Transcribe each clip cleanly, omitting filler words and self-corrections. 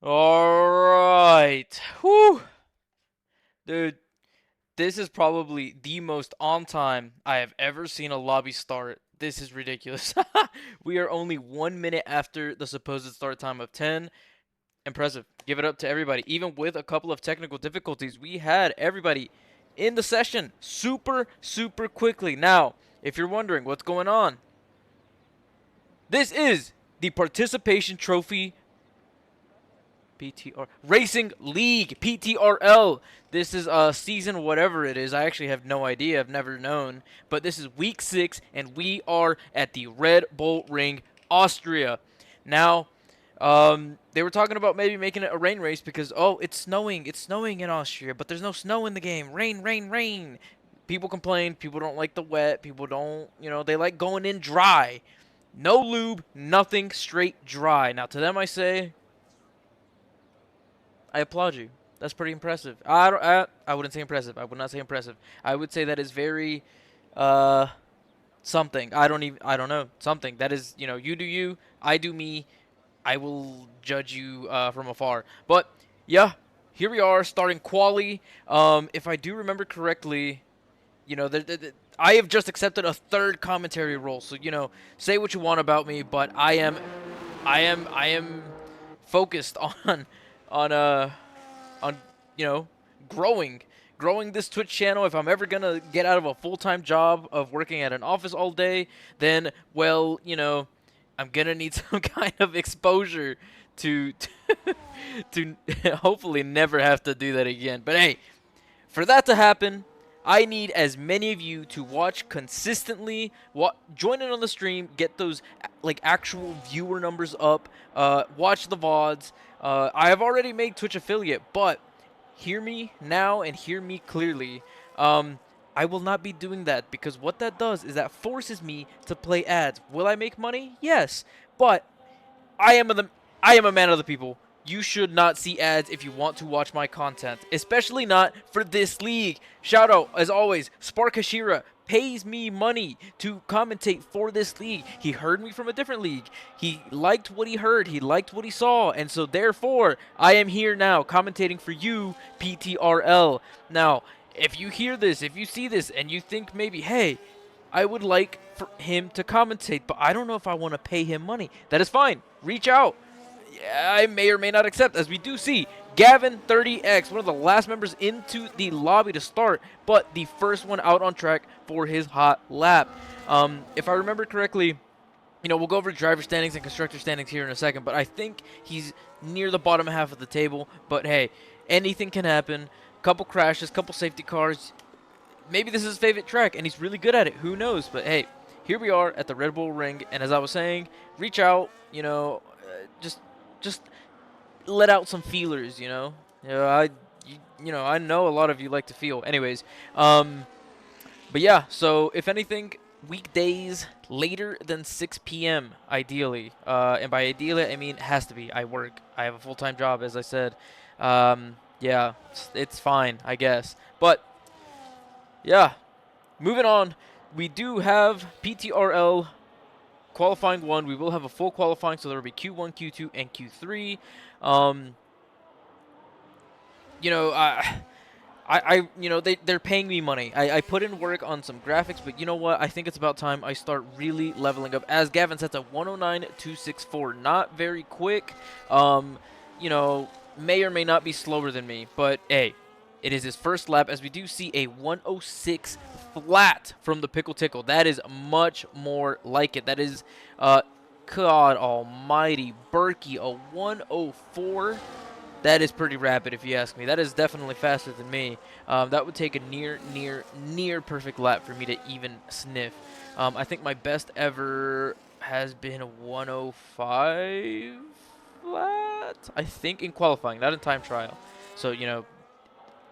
Alright. Whew. Dude, this is probably the most on time I have ever seen a lobby start. This is ridiculous. We are only 1 minute after the supposed start time of 10. Impressive. Give it up to everybody. Even with a couple of technical difficulties, we had everybody in the session super, super quickly. Now, if you're wondering what's going on, this is the participation trophy PTR Racing League PTRL. This is season whatever it is. I actually have no idea. I've never known. But this is week 6 and we are at the Red Bull Ring, Austria. Now, they were talking about maybe making it a rain race because it's snowing. It's snowing in Austria, but there's no snow in the game. Rain, rain, rain. People complain. People don't like the wet. People don't, they like going in dry. No lube, nothing, straight dry. Now to them I say, I applaud you. That's pretty impressive. I wouldn't say impressive. I would not say impressive. I would say that is very uh something. I don't know. Something. That is, you do you, I do me. I will judge you from afar. But yeah, here we are starting quali. If I do remember correctly, I have just accepted a third commentary role. So, say what you want about me, but I am focused on on growing this Twitch channel. If I'm ever gonna get out of a full-time job of working at an office all day, then well, I'm gonna need some kind of exposure to to hopefully never have to do that again. But hey, for that to happen, I need as many of you to watch consistently, join in on the stream, get those like actual viewer numbers up, watch the VODs. I have already made Twitch affiliate, but hear me now and hear me clearly. I will not be doing that because what that does is that forces me to play ads. Will I make money? Yes, but I am a man of the people. You should not see ads if you want to watch my content, especially not for this league. Shout out, as always, Spark Hashira pays me money to commentate for this league. He heard me from a different league. He liked what he heard. He liked what he saw. And so therefore, I am here now commentating for you, PTRL. Now, if you hear this, if you see this, and you think maybe, hey, I would like for him to commentate, but I don't know if I want to pay him money. That is fine. Reach out. I may or may not accept, as we do see Gavin 30X, one of the last members into the lobby to start, but the first one out on track for his hot lap. If I remember correctly, we'll go over driver standings and constructor standings here in a second, but I think he's near the bottom half of the table. But hey, anything can happen. Couple crashes, couple safety cars. Maybe this is his favorite track, and he's really good at it. Who knows? But hey, here we are at the Red Bull Ring, and as I was saying, reach out. Just let out some feelers. I know a lot of you like to feel. Anyways, but yeah. So if anything, weekdays later than 6 p.m. ideally. And by ideally, I mean it has to be. I work. I have a full-time job, as I said. Yeah, it's fine, I guess. But yeah, moving on. We do have PTRL qualifying 1. We will have a full qualifying, so there will be Q1, Q2, and Q3. They're paying me money. I put in work on some graphics, but you know what? I think it's about time I start really leveling up. As Gavin sets a 109.264, not very quick. May or may not be slower than me, but hey, it is his first lap, as we do see a 106 flat from the Pickle Tickle. That is much more like it. That is, God almighty, Berkey, a 104. That is pretty rapid, if you ask me. That is definitely faster than me. That would take a near perfect lap for me to even sniff. I think my best ever has been a 105 flat, I think, in qualifying, not in time trial. So,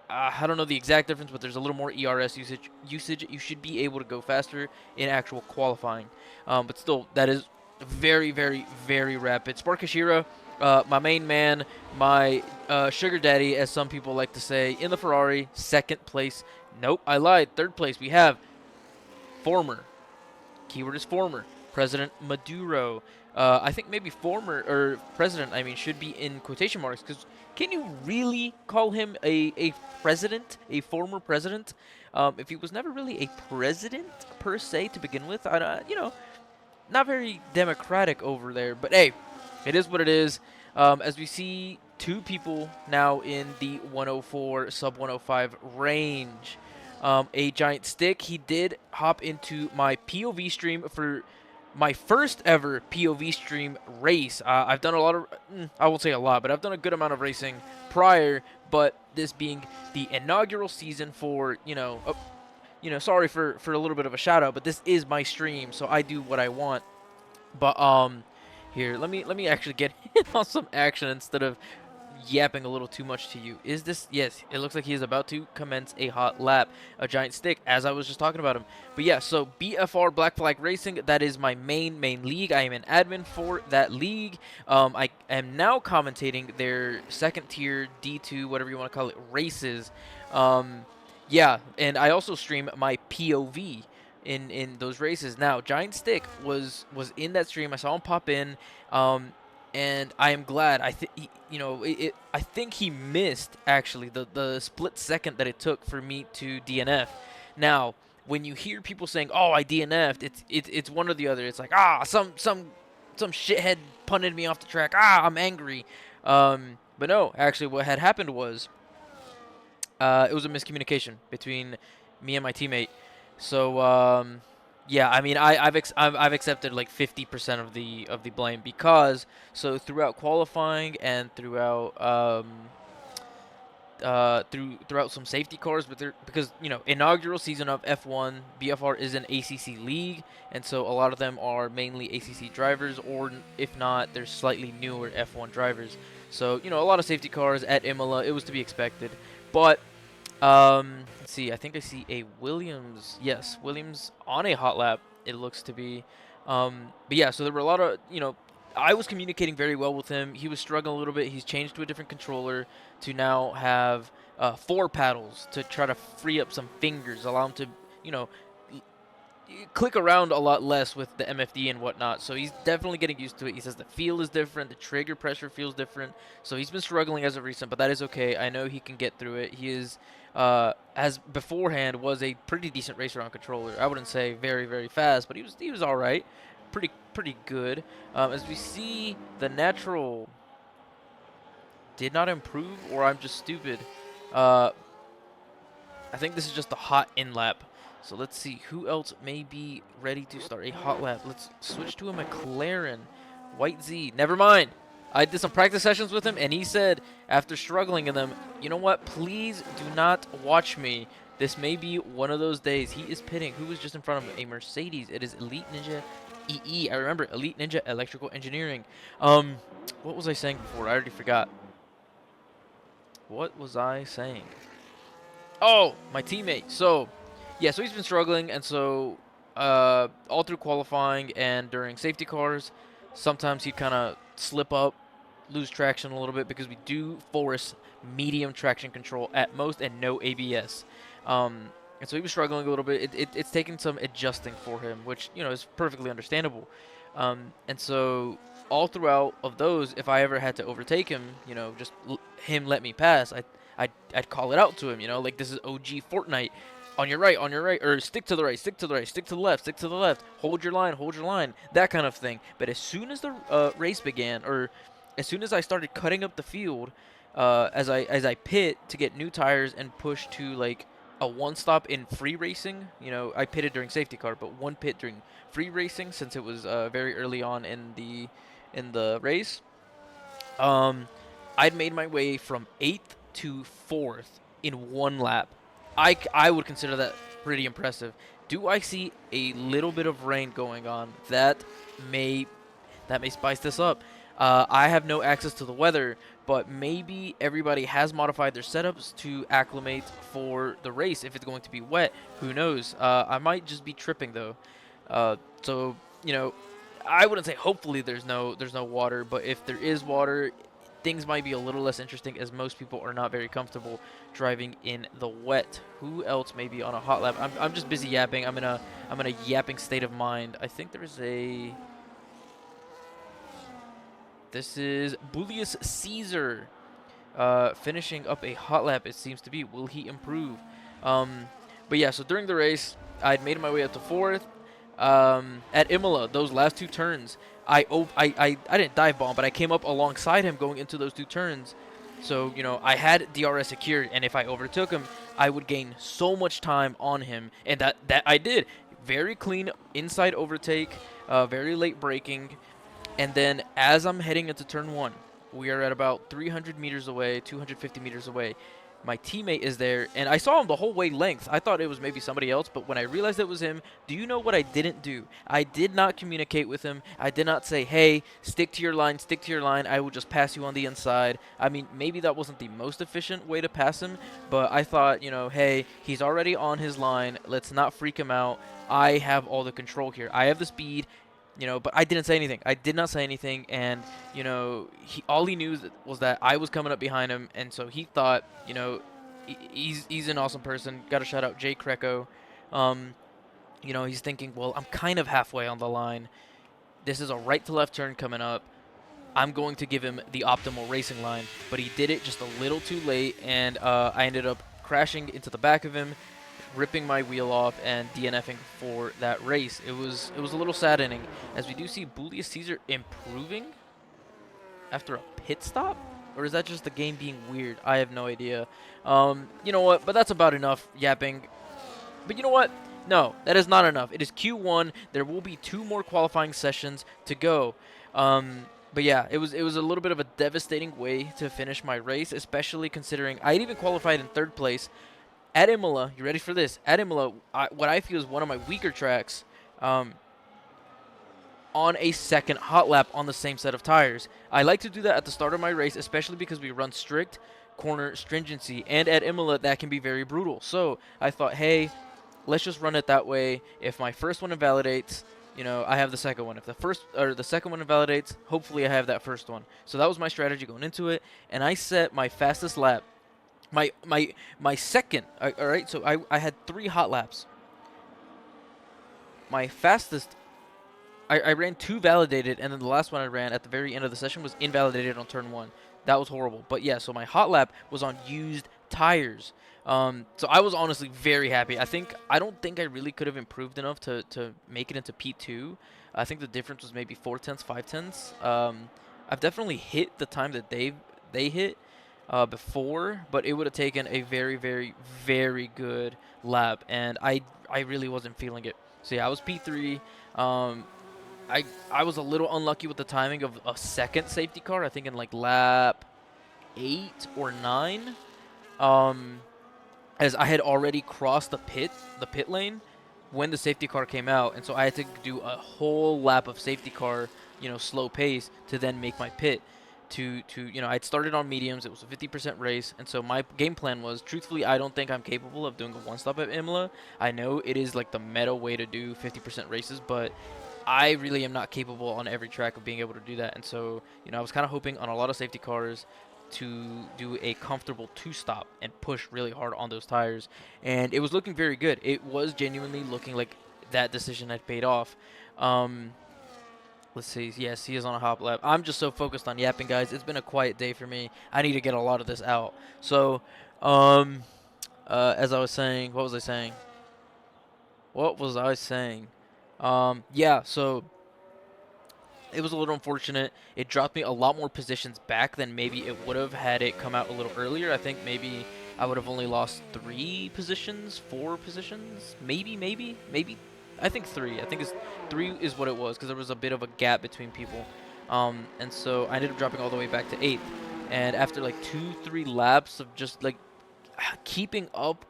I don't know the exact difference, but there's a little more ERS usage. You should be able to go faster in actual qualifying. But still, that is very, very, very rapid. Spark Hashira, my main man, my sugar daddy, as some people like to say, in the Ferrari, 2nd place. Nope, I lied. 3rd place, we have former. Keyword is former. President Maduro. I think maybe former or president. I mean, should be in quotation marks because can you really call him a president, a former president, if he was never really a president per se to begin with? Not very democratic over there. But hey, it is what it is. As we see two people now in the 104 sub 105 range. A giant stick. He did hop into my POV stream for my first ever POV stream race. I've done a lot of, I won't say a lot, but I've done a good amount of racing prior. But this being the inaugural season for, sorry for a little bit of a shout out, but this is my stream, so I do what I want. But here, let me actually get in on some action instead of yapping a little too much to you. Is this? Yes, it looks like he is about to commence a hot lap. A giant stick, as I was just talking about him. But yeah, so BFR Black Flag Racing, that is my main league. I am an admin for that league. I am now commentating their second tier D2, whatever you want to call it, races. Yeah, and I also stream my POV in those races. Now, Giant Stick was in that stream. I saw him pop in. And I am glad. I think I think he missed actually the split second that it took for me to DNF. Now, when you hear people saying, "Oh, I DNF'd," it's one or the other. It's like, some shithead punted me off the track. I'm angry. But no, actually, what had happened was it was a miscommunication between me and my teammate. So yeah, I mean, I've accepted like 50% of the blame because throughout qualifying and throughout throughout some safety cars, but because inaugural season of F1, BFR is an ACC league, and so a lot of them are mainly ACC drivers, or if not, they're slightly newer F1 drivers. So a lot of safety cars at Imola. It was to be expected, but let's see. I think I see a Williams. Yes, Williams on a hot lap. It looks to be. But yeah, so there were a lot of I was communicating very well with him. He was struggling a little bit. He's changed to a different controller to now have 4 paddles to try to free up some fingers, allow him to click around a lot less with the MFD and whatnot. So he's definitely getting used to it. He says the feel is different, the trigger pressure feels different. So he's been struggling as of recent, but that is okay. I know he can get through it. He is, as beforehand, was a pretty decent racer on controller. I wouldn't say very, very fast, but he was all right, pretty good. As we see, the natural did not improve, or I'm just stupid. I think this is just the hot in lap. So let's see who else may be ready to start a hot lap. Let's switch to a McLaren. White Z. Never mind. I did some practice sessions with him, and he said after struggling in them, you know what? Please do not watch me. This may be one of those days. He is pitting. Who was just in front of him? A Mercedes. It is Elite Ninja EE. I remember Elite Ninja Electrical Engineering. What was I saying before? I already forgot. What was I saying? Oh, my teammate. So, yeah, so he's been struggling, and so all through qualifying and during safety cars, sometimes he'd kind of slip up, lose traction a little bit because we do force medium traction control at most and no ABS. And so he was struggling a little bit. It's taken some adjusting for him, which, is perfectly understandable. And so all throughout of those, if I ever had to overtake him, just him let me pass, I'd call it out to him, like this is OG Fortnite. On your right, or stick to the right, stick to the right, stick to the left, stick to the left, hold your line, that kind of thing. But as soon as the race began, or as soon as I started cutting up the field, as I pit to get new tires and push to like a one stop in free racing, I pitted during safety car, but one pit during free racing since it was very early on in the race. I'd made my way from 8th to 4th in one lap. I would consider that pretty impressive. Do I see a little bit of rain going on? That may spice this up. I have no access to the weather, but maybe everybody has modified their setups to acclimate for the race if it's going to be wet. Who knows? I might just be tripping though. So I wouldn't say hopefully there's no water, but if there is water, things might be a little less interesting as most people are not very comfortable driving in the wet. Who else may be on a hot lap? I'm just busy yapping. I'm in a yapping state of mind. I think there's a. This is Bullius Caesar, finishing up a hot lap. It seems to be. Will he improve? But yeah. So during the race, I'd made my way up to fourth. At Imola, those last two turns, I didn't dive bomb, but I came up alongside him going into those two turns. So, I had DRS secured, and if I overtook him, I would gain so much time on him, and that I did. Very clean inside overtake, very late braking, and then as I'm heading into turn one, we are at about 300 meters away, 250 meters away. My teammate is there, and I saw him the whole way length. I thought it was maybe somebody else, but when I realized it was him, do you know what I didn't do? I did not communicate with him. I did not say, hey, stick to your line, stick to your line. I will just pass you on the inside. I mean, maybe that wasn't the most efficient way to pass him, but I thought, hey, he's already on his line. Let's not freak him out. I have all the control here. I have the speed. But I didn't say anything. I did not say anything, and all he knew was that I was coming up behind him, and so he thought, he's an awesome person. Got to shout out Jay Kreco. He's thinking, well, I'm kind of halfway on the line. This is a right to left turn coming up. I'm going to give him the optimal racing line, but he did it just a little too late, and I ended up crashing into the back of him, ripping my wheel off and DNFing for that race. It was a little saddening, as we do see Bullius Caesar improving after a pit stop, or is that just the game being weird? I have no idea. You know what? But that's about enough yapping. But you know what? No, that is not enough. It is Q1. There will be 2 more qualifying sessions to go. But yeah, it was a little bit of a devastating way to finish my race, especially considering I had even qualified in 3rd place. At Imola, you ready for this? At Imola, what I feel is one of my weaker tracks, on a second hot lap on the same set of tires. I like to do that at the start of my race, especially because we run strict corner stringency, and at Imola, that can be very brutal. So I thought, hey, let's just run it that way. If my first one invalidates, I have the second one. If the second one invalidates, hopefully I have that first one. So that was my strategy going into it, and I set my fastest lap. My second, all right, so I had 3 hot laps. My fastest, I ran 2 validated, and then the last one I ran at the very end of the session was invalidated on turn 1. That was horrible. But yeah, so my hot lap was on used tires. So I was honestly very happy. I don't think I really could have improved enough to make it into P2. I think the difference was maybe 4/10, 5/10. I've definitely hit the time that they hit before, but it would have taken a very, very, very good lap, and I really wasn't feeling it. So yeah, I was P3. I was a little unlucky with the timing of a second safety car. I think in like lap 8 or 9, as I had already crossed the pit lane when the safety car came out, and so I had to do a whole lap of safety car, slow pace to then make my pit. I'd started on mediums. It was a 50% race, and so my game plan was, truthfully, I don't think I'm capable of doing a one-stop at Imola. I know it is like the meta way to do 50% races, but I really am not capable on every track of being able to do that. And so, I was kind of hoping on a lot of safety cars to do a comfortable 2-stop and push really hard on those tires, and it was looking very good. It was genuinely looking like that decision had paid off. Let's see. Yes, he is on a hop lap. I'm just so focused on yapping, guys. It's been a quiet day for me. I need to get a lot of this out. So, as I was saying, what was I saying? Yeah, so it was a little unfortunate. It dropped me a lot more positions back than maybe it would have had it come out a little earlier. I think maybe I would have only lost 3 positions, 4 positions, maybe. I think 3. I think 3 is what it was, because there was a bit of a gap between people. And so I ended up dropping all the way back to 8th. And after like 2-3 laps of just like keeping up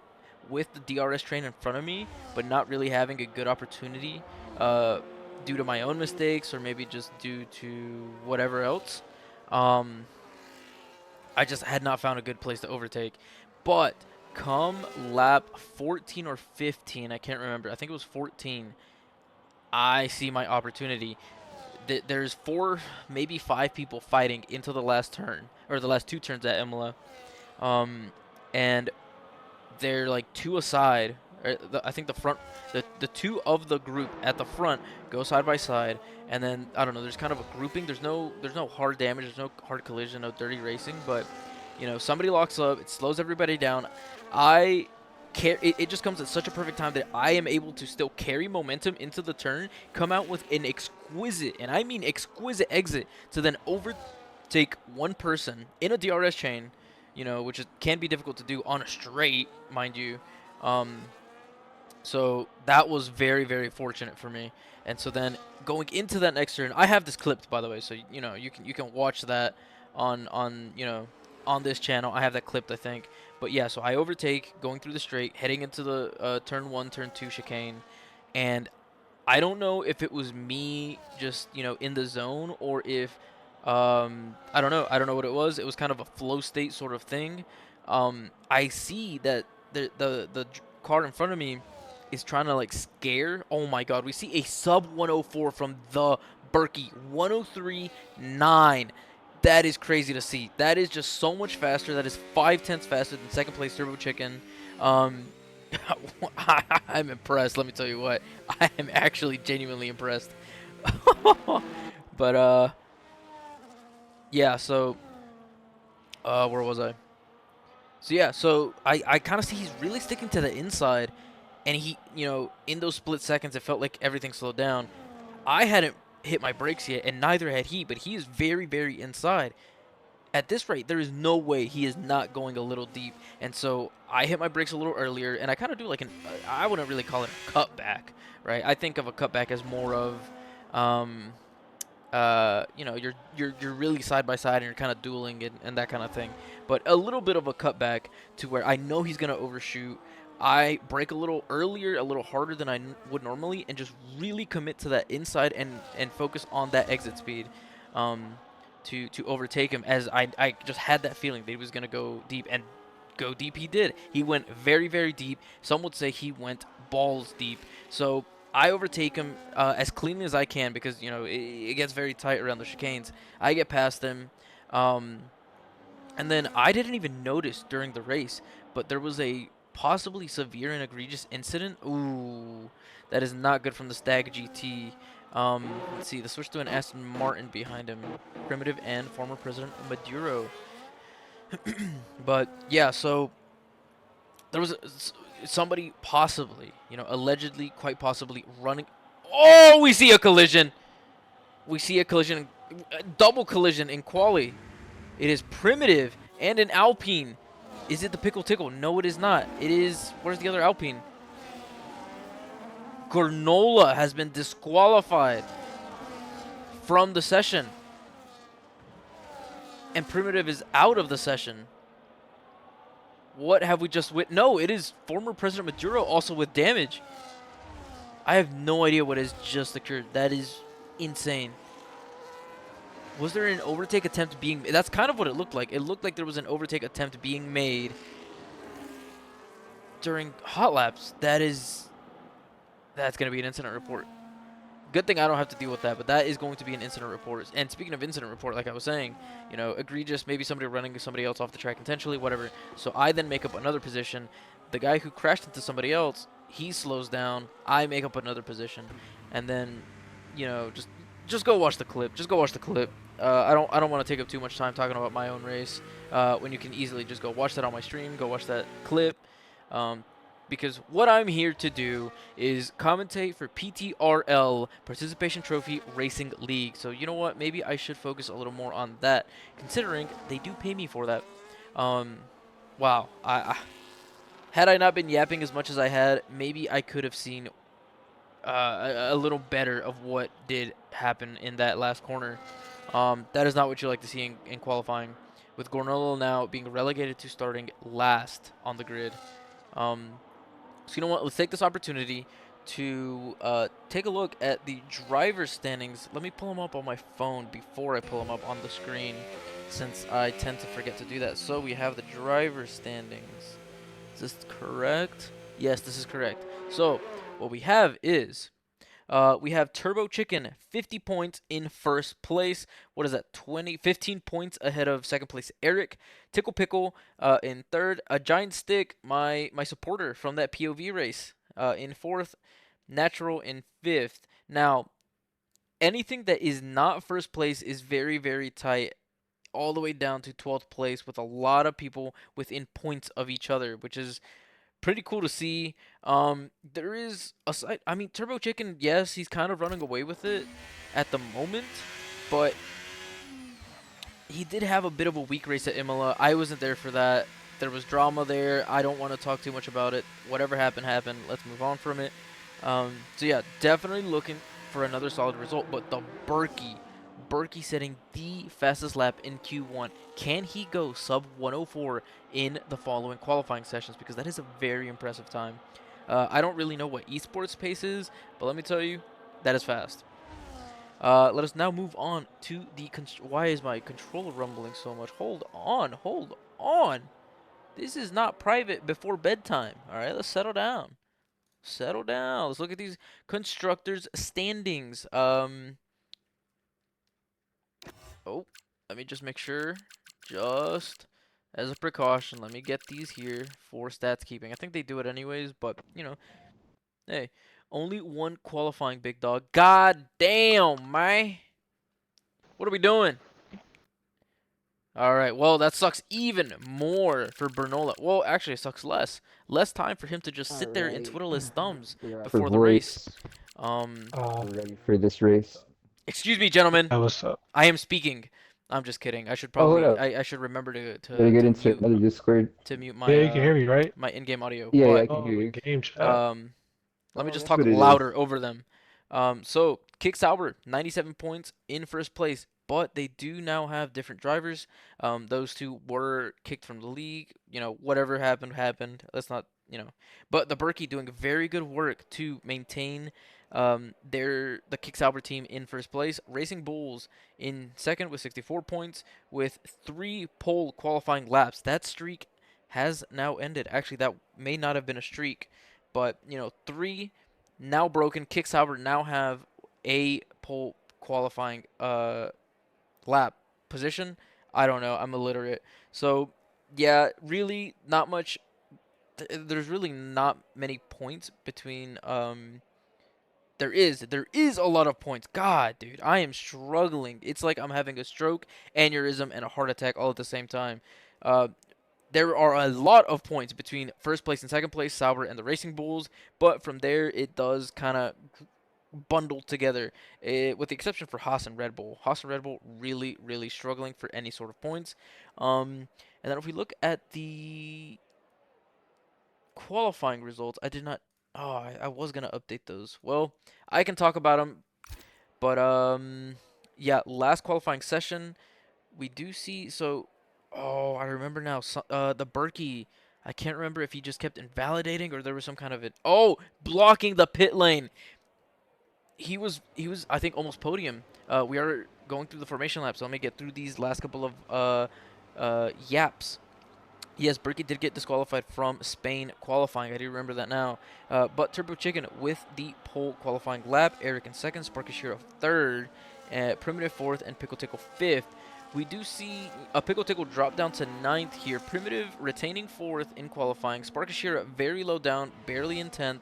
with the DRS train in front of me, but not really having a good opportunity due to my own mistakes, or maybe just due to whatever else, I just had not found a good place to overtake. But come lap 14 or 15, I can't remember. I think it was 14. I see my opportunity. there's four, maybe five people fighting into the last turn or the last two turns at Imola. Um, and they're like two aside. I think the front, the two of the group at the front go side by side, and then I don't know. There's kind of a grouping. There's no hard damage. There's no hard collision. No dirty racing. But somebody locks up. It slows everybody down. I care. It just comes at such a perfect time that I am able to still carry momentum into the turn, come out with an exquisite, and I mean exquisite exit to then overtake one person in a DRS chain, which can be difficult to do on a straight, mind you. Um, so that was very, very fortunate for me. And so then going into that next turn, I have this clipped, by the way, so you can watch that on this channel. I have that clipped, I think. But yeah, so I overtake going through the straight, heading into the turn one, turn two chicane, and I don't know if it was me just, in the zone or if I don't know. I don't know what it was. It was kind of a flow state sort of thing. I see that the car in front of me is trying to like scare. Oh my god, we see a sub 104 from the Berkey 103.9. That is crazy to see. That is just so much faster. That is 5/10 faster than second place Turbo Chicken. Um, I'm impressed. Let me tell you what. I am actually genuinely impressed. But yeah. So where was I? So yeah. So I kind of see he's really sticking to the inside, and he in those split seconds it felt like everything slowed down. I hadn't hit my brakes yet, and neither had he. But he is very very inside. At this rate, there is no way he is not going a little deep. And so I hit my brakes a little earlier, and I kind of do like I wouldn't really call it a cutback, right? I think of a cutback as more of, um, you're really side by side and you're kind of dueling and that kind of thing. But a little bit of a cutback to where I know he's gonna overshoot. I brake a little earlier, a little harder than I would normally, and just really commit to that inside and focus on that exit speed. Um, to overtake him, as I just had that feeling that he was going to go deep, and go deep he did. He went very, very deep. Some would say he went balls deep. So I overtake him as cleanly as I can because, it gets very tight around the chicanes. I get past him. Um, and then I didn't even notice during the race, but there was a possibly severe and egregious incident. Ooh, that is not good from the Stag GT. Let's see, the switch to an Aston Martin behind him. Primitive and former President Maduro. But yeah, so there was somebody possibly, allegedly, quite possibly running. Oh, we see a collision. We see a collision, a double collision in quali. It is Primitive and an Alpine. Is it the Pickle Tickle? No, it is not. It is. Where's the other Alpine? Granola has been disqualified from the session. And Primitive is out of the session. What have we just witnessed? No, it is former President Maduro also with damage. I have no idea what has just occurred. That is insane. Was there an overtake attempt being... That's kind of what it looked like. It looked like there was an overtake attempt being made during hot laps. That's going to be an incident report. Good thing I don't have to deal with that, but that is going to be an incident report. And speaking of incident report, like I was saying, egregious, maybe somebody running somebody else off the track intentionally, whatever. So I then make up another position. The guy who crashed into somebody else, he slows down. I make up another position. And then, just go watch the clip. Just go watch the clip. I don't want to take up too much time talking about my own race when you can easily just go watch that on my stream, go watch that clip. Because what I'm here to do is commentate for PTRL, Participation Trophy Racing League. So you know what? Maybe I should focus a little more on that, considering they do pay me for that. Wow. Had I not been yapping as much as I had, maybe I could have seen a little better of what did happen in that last corner. That is not what you like to see in qualifying, with Gornolo now being relegated to starting last on the grid. So you know what? Let's take this opportunity to take a look at the driver standings. Let me pull them up on my phone before I pull them up on the screen, since I tend to forget to do that. So we have the driver standings. Is this correct? Yes, this is correct. So what we have is We have Turbo Chicken, 50 points in first place. What is that? 15 points ahead of second place Eric. Tickle Pickle in third. A Giant Stick, my supporter from that POV race, in fourth. Natural in fifth. Now, anything that is not first place is very, very tight, all the way down to 12th place, with a lot of people within points of each other, which is pretty cool to see. There is a side. I mean, Turbo Chicken, yes, he's kind of running away with it at the moment, but he did have a bit of a weak race at Imola. I wasn't there for that. There was drama there. I don't want to talk too much about it. Whatever happened, happened. Let's move on from it. So yeah, definitely looking for another solid result. But the Berkey setting the fastest lap in Q1. Can he go sub 104 in the following qualifying sessions? Because that is a very impressive time. I don't really know what esports pace is, but let me tell you, that is fast. Let us now move on to the. Why is my controller rumbling so much? Hold on, hold on. This is not private before bedtime. All right, let's settle down. Settle down. Let's look at these constructors' standings. Oh, let me just make sure. Just as a precaution, let me get these here for stats keeping. I think they do it anyways, but you know, hey, only one qualifying big dog. God damn, man. What are we doing? All right, well, that sucks even more for Bernola. Well, actually, it sucks less. Less time for him to just sit there and Alright. twiddle his thumbs For before the race. voice. Um, We're ready for this race. excuse me, gentlemen. What's up? I am speaking. I'm just kidding. I should Oh, hold probably, up. I should remember to Gotta to get to into mute another Discord. Yeah, my you can hear me, right? my in-game audio. Yeah, But I can Oh, hear the you. game chat. um, let me Oh, just that's talk what it is. louder over them. So Kick Sauber, 97 points in first place, but they do now have different drivers. Those two were kicked from the league. You know, whatever happened, happened. Let's not, you know. But the Berkey doing very good work to maintain the Kick Sauber team in first place. Racing Bulls in second with 64 points, with 3 pole qualifying laps. That streak has now ended. Actually, that may not have been a streak, but you know, 3 now broken. Kick Sauber now have a pole qualifying lap position. I don't know. I'm illiterate. So yeah, really not much. There's really not many points between. There is a lot of points. God, dude, I am struggling. It's like I'm having a stroke, aneurysm, and a heart attack all at the same time. Uh, there are a lot of points between first place and second place, Sauber and the Racing Bulls, but from there it does kind of bundle together, with the exception for Haas and Red Bull. Haas and Red Bull really, really struggling for any sort of points. And then if we look at the qualifying results, I did not. Oh, I was gonna update those. Well, I can talk about them, but yeah, last qualifying session, we do see. So, oh, I remember now. So, the Berkey. I can't remember if he just kept invalidating or there was some kind of it. Oh, blocking the pit lane. He was I think almost podium. We are going through the formation lap, so let me get through these last couple of yaps. Yes, Berkey did get disqualified from Spain qualifying. I do remember that now. But Turbo Chicken with the pole qualifying lap. Eric in second, Sparkashiro third, Primitive fourth, and Pickle Tickle fifth. We do see a Pickle Tickle drop down to ninth here. Primitive retaining fourth in qualifying. Sparkashiro very low down, barely in 10th.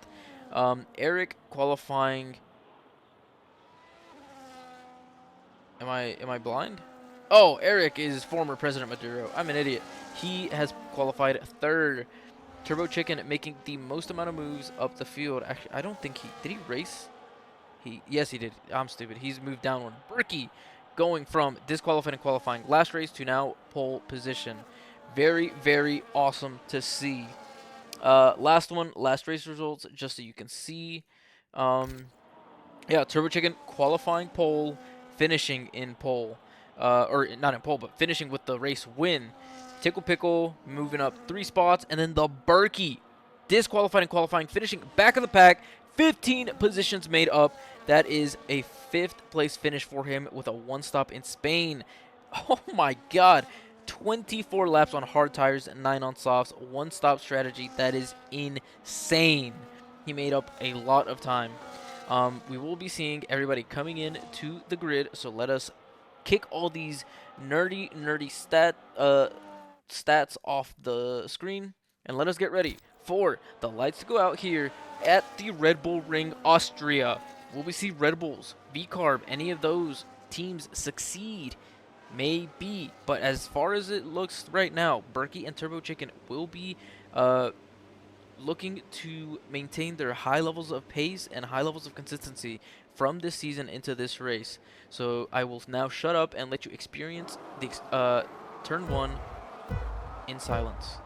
Eric qualifying. Am I blind? Oh, Eric is former President Maduro. I'm an idiot. He has qualified third. Turbo Chicken making the most amount of moves up the field. Actually, I don't think he did. He race? Yes, he did. I'm stupid. He's moved down one. Berkey going from disqualified and qualifying last race to now pole position. Very, very awesome to see. Last one, last race results, just so you can see. Yeah, Turbo Chicken qualifying pole, finishing in pole. Or not in pole, but finishing with the race win. Tickle Pickle moving up 3 spots, and then the Berkey disqualified and qualifying, finishing back of the pack, 15 positions made up. That is a 5th place finish for him with a 1 stop in Spain. Oh my god. 24 laps on hard tires, 9 on softs, 1 stop strategy. That is insane. He made up a lot of time. We will be seeing everybody coming in to the grid. So let us kick all these nerdy stats off the screen, and let us get ready for the lights to go out here at the Red Bull Ring, Austria. Will we see Red Bulls, V-Carb, any of those teams succeed? Maybe, but as far as it looks right now, Berkey and Turbo Chicken will be looking to maintain their high levels of pace and high levels of consistency from this season into this race. So I will now shut up and let you experience the turn one in silence.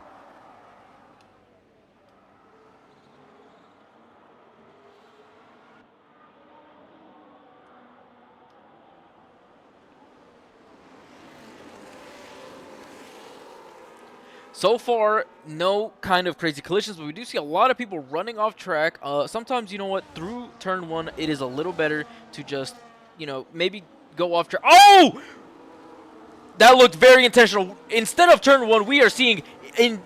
So far, no kind of crazy collisions, but we do see a lot of people running off track. Sometimes, you know what, through turn one, it is a little better to just, maybe go off track. Oh! That looked very intentional. Instead of turn one, we are seeing in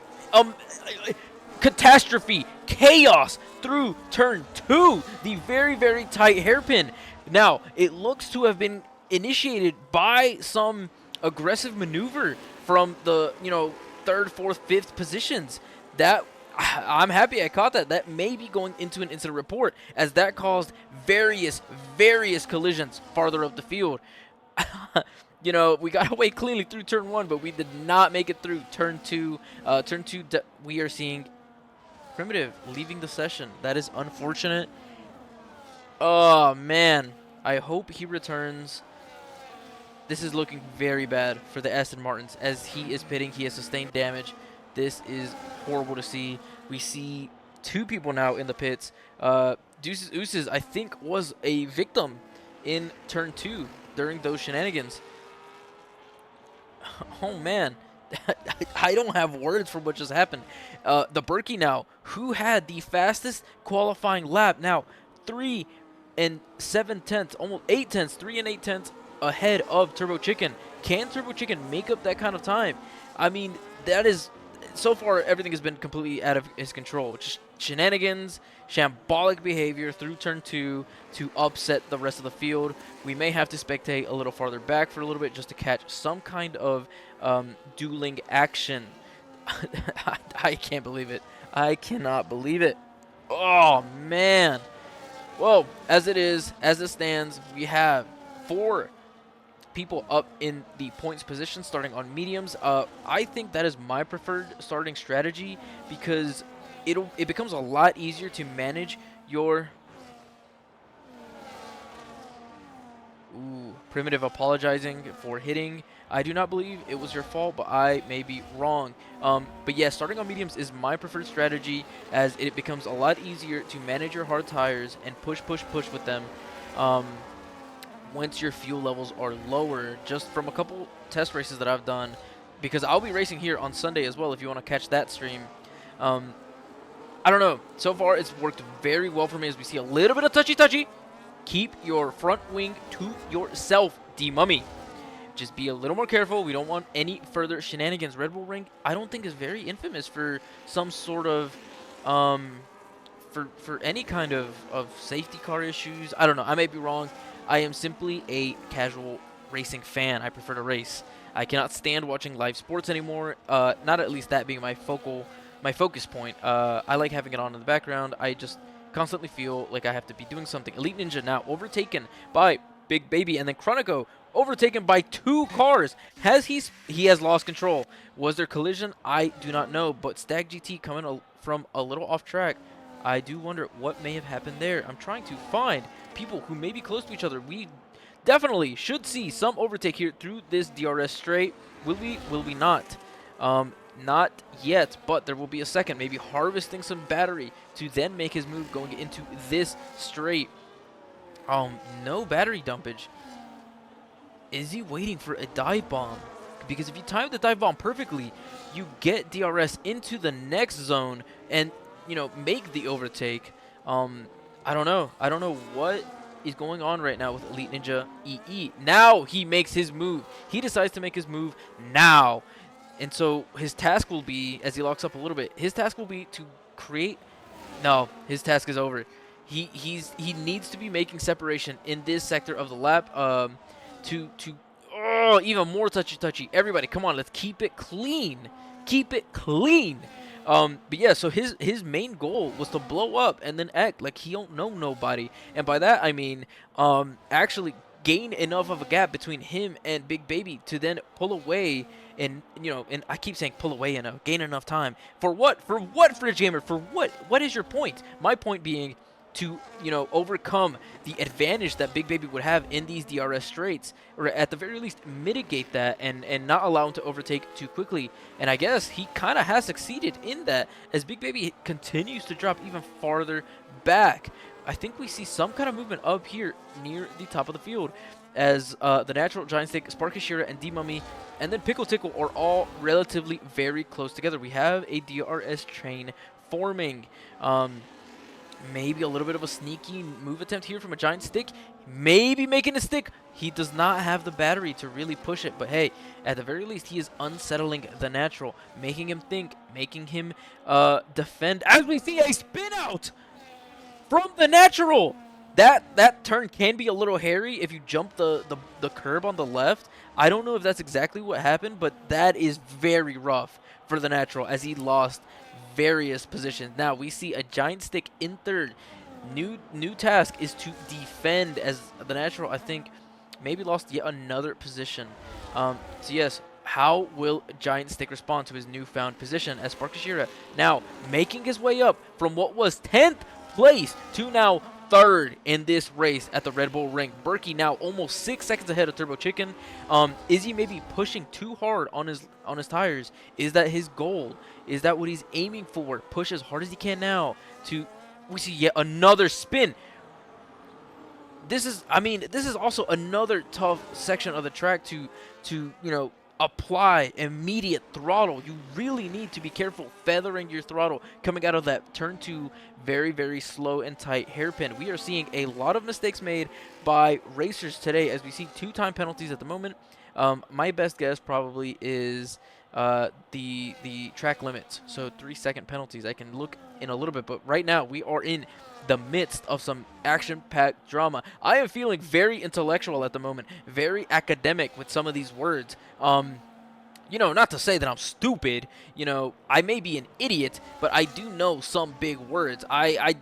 catastrophe, chaos through turn two. The very, very tight hairpin. Now, it looks to have been initiated by some aggressive maneuver from the, third, fourth, fifth positions. That I'm happy I caught that. That may be going into an incident report, as that caused various collisions farther up the field. We got away cleanly through turn one, but we did not make it through turn two. Turn two, we are seeing Primitive leaving the session. That is unfortunate. Oh, man. I hope he returns. This is looking very bad for the Aston Martins. As he is pitting, he has sustained damage. This is horrible to see. We see two people now in the pits. Deuces Ooses, I think, was a victim in turn two during those shenanigans. Oh, man. I don't have words for what just happened. The Berkey now, who had the fastest qualifying lap. Now, 3 7/10, almost 8/10, 3 8/10 ahead of Turbo Chicken. Can Turbo Chicken make up that kind of time? I mean, that is, so far, everything has been completely out of his control. Just shenanigans, shambolic behavior through turn two to upset the rest of the field. We may have to spectate a little farther back for a little bit just to catch some kind of dueling action. I can't believe it. I cannot believe it. Oh, man. Well, as it stands, we have 4 people up in the points position starting on mediums. I think that is my preferred starting strategy, because it becomes a lot easier to manage your Primitive apologizing for hitting. I do not believe it was your fault, but I may be wrong. But yeah, starting on mediums is my preferred strategy, as it becomes a lot easier to manage your hard tires and push with them. Once your fuel levels are lower, just from a couple test races that I've done, because I'll be racing here on Sunday as well if you want to catch that stream. I don't know. So far, it's worked very well for me, as we see a little bit of touchy. Keep your front wing to yourself, D-Mummy. Just be a little more careful. We don't want any further shenanigans. Red Bull Ring, I don't think, is very infamous for some sort of for any kind of safety car issues. I don't know. I may be wrong. I am simply a casual racing fan. I prefer to race. I cannot stand watching live sports anymore. Not at least that being my focus point. I like having it on in the background. I just constantly feel like I have to be doing something. Elite Ninja now overtaken by Big Baby, and then Chronico overtaken by 2 cars. He has lost control. Was there collision? I do not know, but Stag GT coming from a little off track. I do wonder what may have happened there. I'm trying to find people who may be close to each other. We definitely should see some overtake here through this DRS straight. Will we not? Not yet, but there will be a second. Maybe harvesting some battery to then make his move going into this straight. No battery dumpage. Is he waiting for a dive bomb? Because if you time the dive bomb perfectly, you get DRS into the next zone and, make the overtake. I don't know. I don't know what is going on right now with Elite Ninja EE. Now he makes his move. He decides to make his move now. And so his task will be, as he locks up a little bit, his task will be to create... No, his task is over. he needs to be making separation in this sector of the lap. To oh, even more touchy. Everybody, come on, let's keep it clean. Keep it clean. But yeah, so his main goal was to blow up and then act like he don't know nobody, and by that I mean actually gain enough of a gap between him and Big Baby to then pull away and and I keep saying pull away and gain enough time for what? For what, Fridge Gamer? For what? What is your point? My point being to overcome the advantage that Big Baby would have in these DRS straights, or at the very least mitigate that and not allow him to overtake too quickly. And I guess he kind of has succeeded in that as Big Baby continues to drop even farther back. I think we see some kind of movement up here near the top of the field as the Natural, Giant Stick, Sparky Shira, and D-Mummy, and then Pickle Tickle are all relatively very close together. We have a DRS train forming. Maybe a little bit of a sneaky move attempt here from a Giant Stick. Maybe making a stick. He does not have the battery to really push it. But hey, at the very least, he is unsettling the Natural, making him think, making him defend. As we see a spin out from the Natural. That turn can be a little hairy if you jump the curb on the left. I don't know if that's exactly what happened, but that is very rough for the Natural as he lost various positions. Now we see a Giant Stick in third. New task is to defend as the Natural, I think, maybe lost yet another position. So yes, how will Giant Stick respond to his newfound position as Sparkashira now making his way up from what was 10th place to now third in this race at the Red Bull Ring. Berkey now almost 6 seconds ahead of Turbo Chicken. Is he maybe pushing too hard on his tires? Is that his goal? Is that what he's aiming for? Push as hard as he can now to. We see yet another spin. This is also another tough section of the track to apply immediate throttle. You really need to be careful feathering your throttle coming out of that turn 2 very, very slow and tight hairpin. We are seeing a lot of mistakes made by racers today as we see 2 time penalties at the moment. My best guess probably is the track limits, so 3-second penalties. I can look in a little bit, but right now we are in the midst of some action-packed drama. I am feeling very intellectual at the moment, very academic with some of these words. Not to say that I'm stupid. I may be an idiot, but I do know some big words. I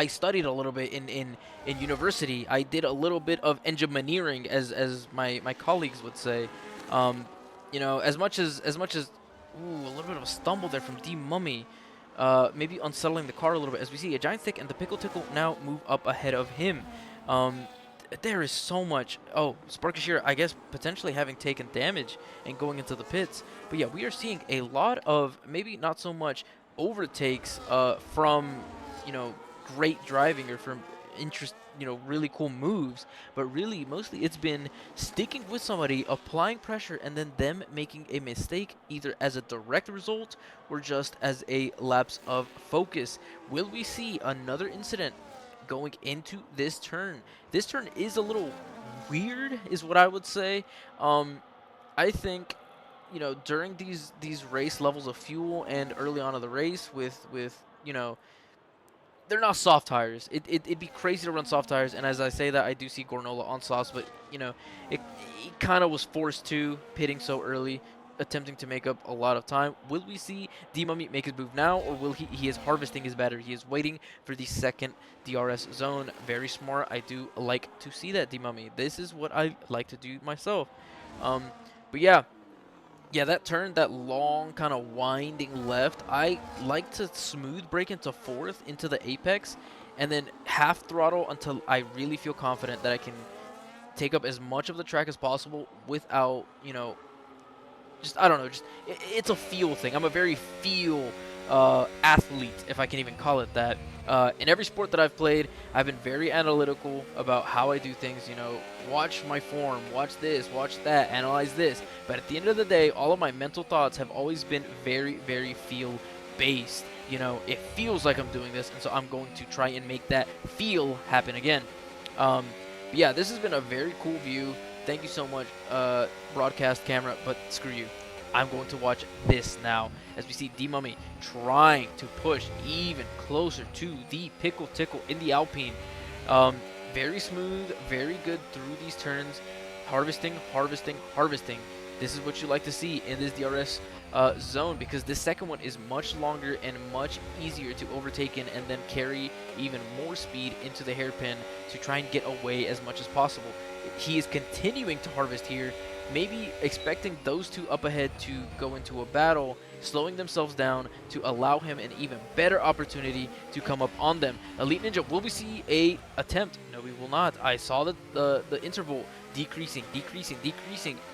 studied a little bit in university. I did a little bit of engineering, as my colleagues would say. As much as ooh, a little bit of a stumble there from D Mummy. Maybe unsettling the car a little bit as we see a Giant Stick and the Pickle Tickle now move up ahead of him. There is so much. Oh, Sparkashira, I guess, potentially having taken damage and going into the pits. But yeah, we are seeing a lot of maybe not so much overtakes from, great driving or from really cool moves, but really mostly it's been sticking with somebody, applying pressure, and then them making a mistake either as a direct result or just as a lapse of focus. Will we see another incident going into this turn? This turn is a little weird, is what I would say. I think, during these race levels of fuel and early on in the race with they're not soft tires. It'd be crazy to run soft tires, and as I say that, I do see Gornola on softs, but it kind of was forced to pitting so early, attempting to make up a lot of time. Will we see D-Mummy make his move now, or will he is harvesting his battery? He is waiting for the second DRS zone. Very smart. I do like to see that, D-Mummy. This is what I like to do myself. But yeah. Yeah, that turn, that long kind of winding left, I like to smooth brake into fourth, into the apex, and then half throttle until I really feel confident that I can take up as much of the track as possible without, I don't know, it's a feel thing. I'm a very feel athlete, if I can even call it that. In every sport that I've played, I've been very analytical about how I do things. Watch my form, watch this, watch that, analyze this. But at the end of the day, all of my mental thoughts have always been very, very feel based. It feels like I'm doing this, and so I'm going to try and make that feel happen again. But yeah, this has been a very cool view. Thank you so much, broadcast camera, but screw you. I'm going to watch this now as we see D-Mummy trying to push even closer to the Pickle Tickle in the Alpine. Very smooth, very good through these turns. Harvesting, harvesting, harvesting. This is what you like to see in this DRS zone, because this second one is much longer and much easier to overtake in and then carry even more speed into the hairpin to try and get away as much as possible. He is continuing to harvest here, maybe expecting those two up ahead to go into a battle, slowing themselves down to allow him an even better opportunity to come up on them. Elite Ninja, will we see a attempt? No, we will not. I saw the interval decreasing,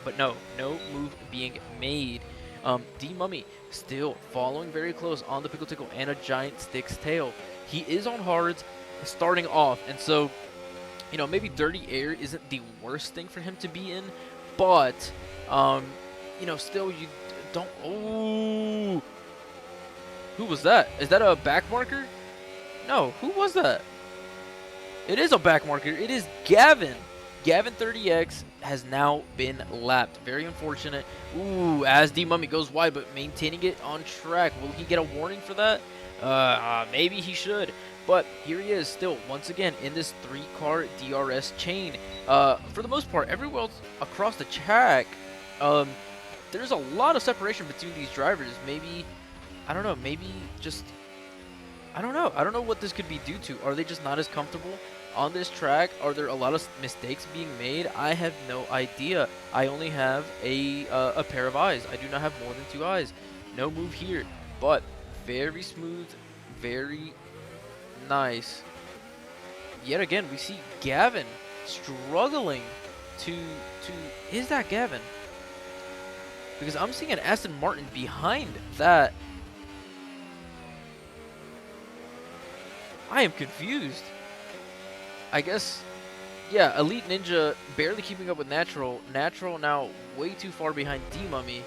but no move being made. D-Mummy still following very close on the Pickle Tickle and a Giant Stick's tail. He is on hards starting off, and so, you know, maybe Dirty Air isn't the worst thing for him to be in, but, you know, still you don't... Oh! Who was that? Is that a back marker? No, who was that? It is a back marker. It is Gavin. Gavin 30X has now been lapped. Very unfortunate. Ooh, as D-Mummy goes wide, but maintaining it on track. Will he get a warning for that? Maybe he should. But here he is still, once again, in this 3-car DRS chain. For the most part, everywhere else across the track, there's a lot of separation between these drivers. Maybe, I don't know, maybe just... I don't know. I don't know what this could be due to. Are they just not as comfortable on this track? Are there a lot of mistakes being made? I have no idea. I only have a pair of eyes. I do not have more than 2 eyes. No move here, but very smooth, very nice. Yet again, we see Gavin struggling to... Is that Gavin? Because I'm seeing an Aston Martin behind that. I am confused. I guess, yeah, Elite Ninja barely keeping up with Natural. Natural now way too far behind D-Mummy.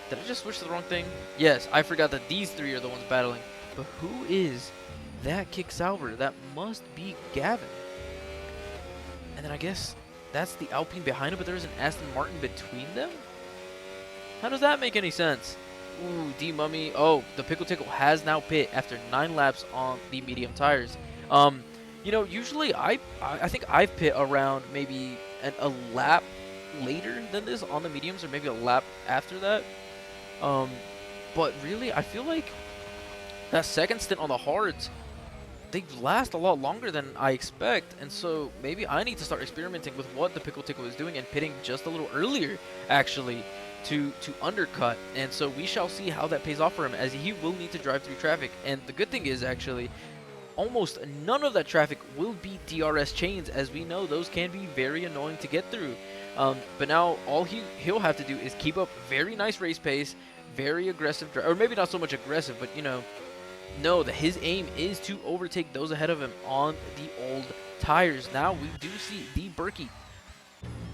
Did I just switch to the wrong thing? Yes, I forgot that these 3 are the ones battling. But who is that kick salver? That must be Gavin. And then I guess that's the Alpine behind him, but there's an Aston Martin between them? How does that make any sense? Ooh, D-Mummy. Oh, the Pickle Tickle has now pit after 9 laps on the medium tires. You know, usually I think I've pit around maybe a lap later than this on the mediums, or maybe a lap after that. But really, I feel like that second stint on the hards, they last a lot longer than I expect, and so maybe I need to start experimenting with what the Pickle Tickle is doing and pitting just a little earlier, actually, to undercut. And so we shall see how that pays off for him, as he will need to drive through traffic. And the good thing is, actually, almost none of that traffic will be DRS chains, as we know those can be very annoying to get through. But now all he'll have to do is keep up very nice race pace, very aggressive, or maybe not so much aggressive, but, you know that his aim is to overtake those ahead of him on the old tires. Now we do see the Berkey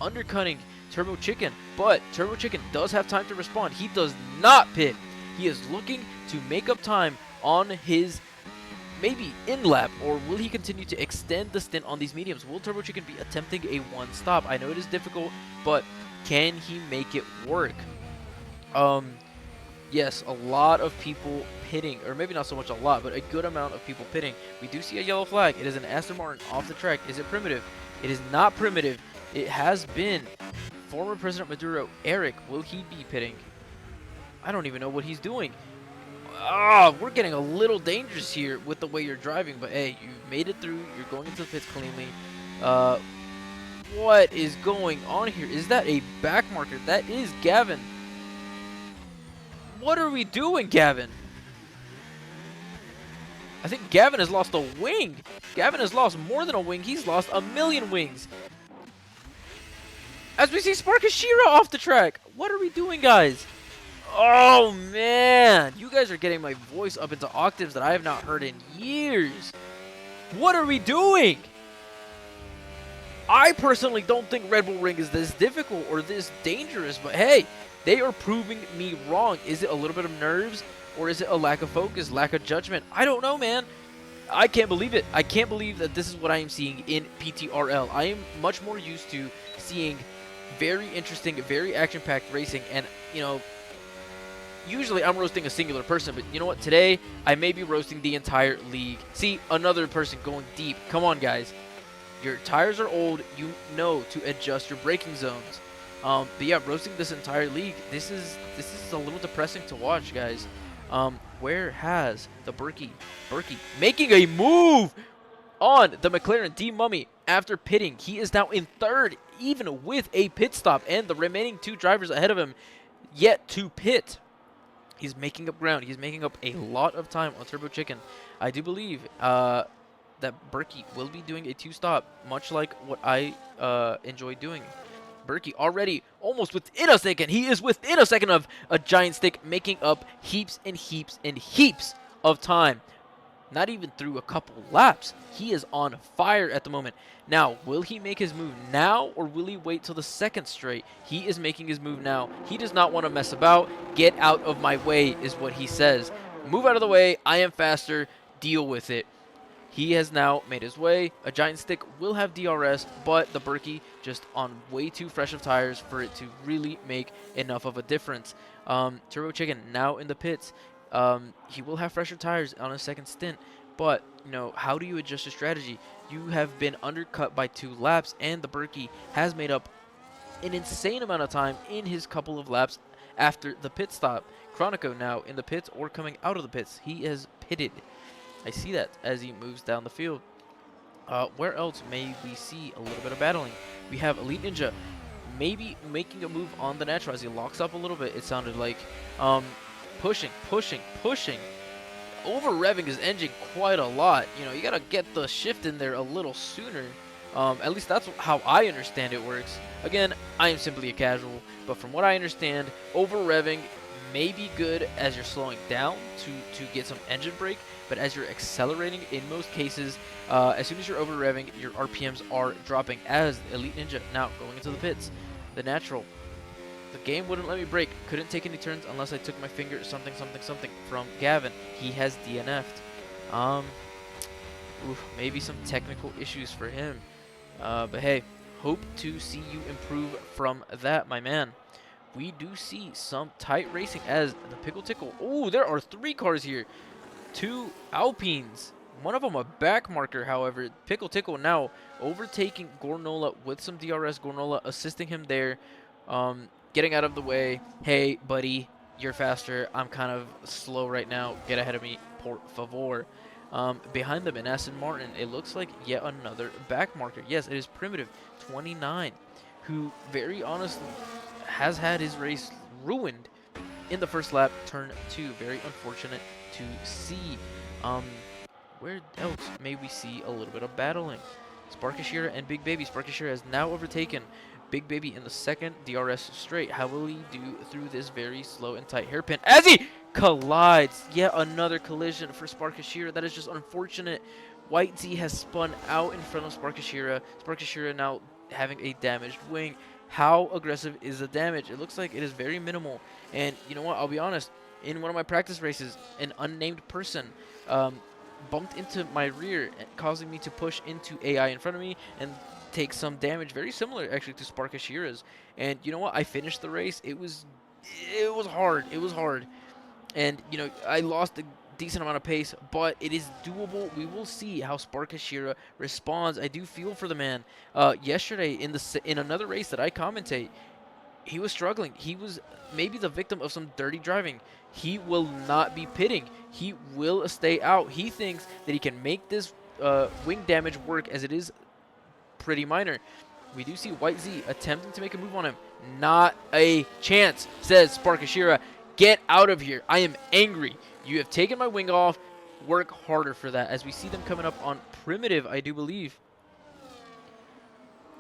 undercutting Turbo Chicken, but Turbo Chicken does have time to respond. He does not pit. He is looking to make up time on his maybe in lap, or will he continue to extend the stint on these mediums? Will Turbo Chicken be attempting a one stop? I know it is difficult, but can he make it work? Yes, a lot of people pitting, or maybe not so much a lot, but a good amount of people pitting. We do see a yellow flag. It is an Aston Martin off the track. Is it primitive? It is not primitive. It has been former President Maduro, Eric. Will he be pitting? I don't even know what he's doing. We're getting a little dangerous here with the way you're driving, but hey, you've made it through. You're going into the pits cleanly. What is going on here? Is that a back marker? That is Gavin. What are we doing, Gavin? I think Gavin has lost a wing. Gavin has lost more than a wing. He's lost a million wings. As we see Sparkashira off the track. What are we doing, guys? Oh, man. You guys are getting my voice up into octaves that I have not heard in years. What are we doing? I personally don't think Red Bull Ring is this difficult or this dangerous, but hey, they are proving me wrong. Is it a little bit of nerves, or is it a lack of focus, lack of judgment? I don't know, man. I can't believe it. I can't believe that this is what I am seeing in PTRL. I am much more used to seeing Very interesting, very action-packed racing, and you know, usually I'm roasting a singular person, but you know what? Today I may be roasting the entire league. See, another person going deep. Come on, guys. Your tires are old. You know to adjust your braking zones. But yeah, roasting this entire league. This is a little depressing to watch, guys. Where has the Berkey making a move on the McLaren D Mummy after pitting? He is now in third, even with a pit stop, and the remaining two drivers ahead of him yet to pit. He's making up ground. He's making up a lot of time on Turbo Chicken. I do believe that Berkey will be doing a two-stop, much like what I enjoy doing. Berkey already almost within a second. He is within a second of a giant stick, making up heaps and heaps and heaps of time. Not even through a couple laps. He is on fire at the moment. Now, will he make his move now, or will he wait till the second straight? He is making his move now. He does not want to mess about. Get out of my way is what he says. Move out of the way. I am faster. Deal with it. He has now made his way. A giant stick will have DRS, but the Berkey just on way too fresh of tires for it to really make enough of a difference. Turbo Chicken now in the pits. He will have fresher tires on his second stint, but you know, how do you adjust your strategy? You have been undercut by 2 laps, and the Berkey has made up an insane amount of time in his couple of laps after the pit stop. Chronico now in the pits or coming out of the pits. He is pitted. I see that as he moves down the field. Where else may we see a little bit of battling? We have Elite Ninja maybe making a move on the natural as he locks up a little bit, it sounded like. Pushing. Over-revving his engine quite a lot. You know, you got to get the shift in there a little sooner. At least that's how I understand it works. Again, I am simply a casual, but from what I understand, over-revving may be good as you're slowing down to get some engine brake, but as you're accelerating, in most cases, as soon as you're over-revving, your RPMs are dropping. As Elite Ninja now going into the pits, the natural. The game wouldn't let me brake. Couldn't take any turns unless I took my finger something from Gavin. He has DNF'd. Maybe some technical issues for him. But hey, hope to see you improve from that, my man. We do see some tight racing as the Pickle Tickle. Oh, there are 3 cars here. 2 Alpines. One of them a back marker, however. Pickle Tickle now overtaking Gornola with some DRS. Gornola assisting him there. Getting out of the way. Hey, buddy, you're faster. I'm kind of slow right now. Get ahead of me, por favor. Behind them in Aston Martin, it looks like yet another back marker. Yes, it is Primitive 29, who very honestly has had his race ruined in the first lap, turn 2. Very unfortunate to see. Where else may we see a little bit of battling? Sparkashira and Big Baby. Sparkashira has now overtaken Big Baby in the second DRS straight. How will he do through this very slow and tight hairpin as he collides? Yet another collision for Sparkashira. That is just unfortunate. White Z has spun out in front of Sparkashira. Sparkashira now having a damaged wing. How aggressive is the damage? It looks like it is very minimal. And you know what? I'll be honest. In one of my practice races, an unnamed person bumped into my rear, causing me to push into AI in front of me and take some damage, very similar actually to Sparkashira's. And you know what? I finished the race. It was hard. It was hard. And you know, I lost a decent amount of pace, but it is doable. We will see how Sparkashira responds. I do feel for the man. Yesterday in another race that I commentate, he was struggling. He was maybe the victim of some dirty driving. He will not be pitting. He will stay out. He thinks that he can make this wing damage work, as it is pretty minor. We do see White Z attempting to make a move on him. Not a chance, says Sparkashira. Get out of here. I am angry. You have taken my wing off. Work harder for that. As we see them coming up on Primitive, I do believe.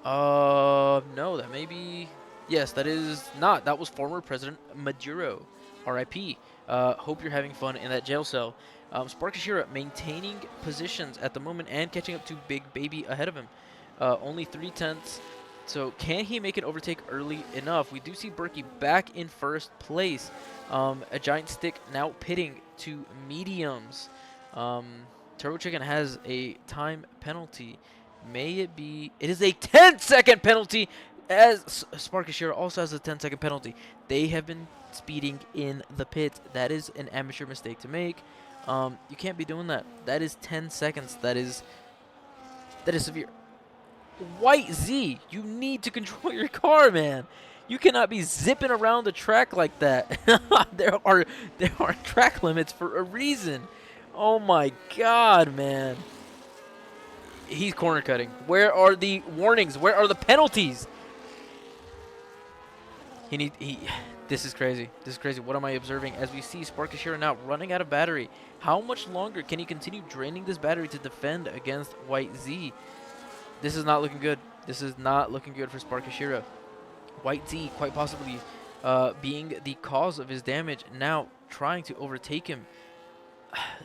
No, that may be... Yes, that is not. That was former President Maduro. R.I.P. Hope you're having fun in that jail cell. Sparkashira maintaining positions at the moment and catching up to Big Baby ahead of him. Only 3/10. So can he make an overtake early enough? We do see Berkey back in first place. A giant stick now pitting to mediums. Turbo Chicken has a time penalty. May it be... It is a 10-second penalty as Sparkashira also has a 10-second penalty. They have been speeding in the pit. That is an amateur mistake to make. You can't be doing that. That is 10 seconds. That is severe. White Z, you need to control your car, man. You cannot be zipping around the track like that. there are track limits for a reason. Oh my god, man. He's corner cutting. Where are the warnings? Where are the penalties? He this is crazy. This is crazy. What am I observing? As we see Sparkashira now running out of battery. How much longer can he continue draining this battery to defend against White Z? This is not looking good. This is not looking good for Sparkashira. White Z quite possibly being the cause of his damage, now trying to overtake him.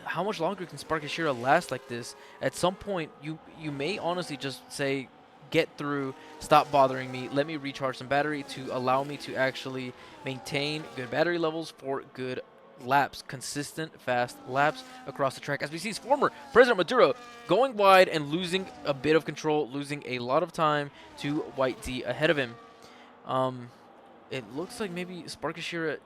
How much longer can Sparkashira last like this? At some point, you may honestly just say, get through, stop bothering me, let me recharge some battery to allow me to actually maintain good battery levels for good laps, consistent, fast laps across the track. As we see his former President Maduro going wide and losing a bit of control, losing a lot of time to White Z ahead of him. It looks like maybe Sparkashira,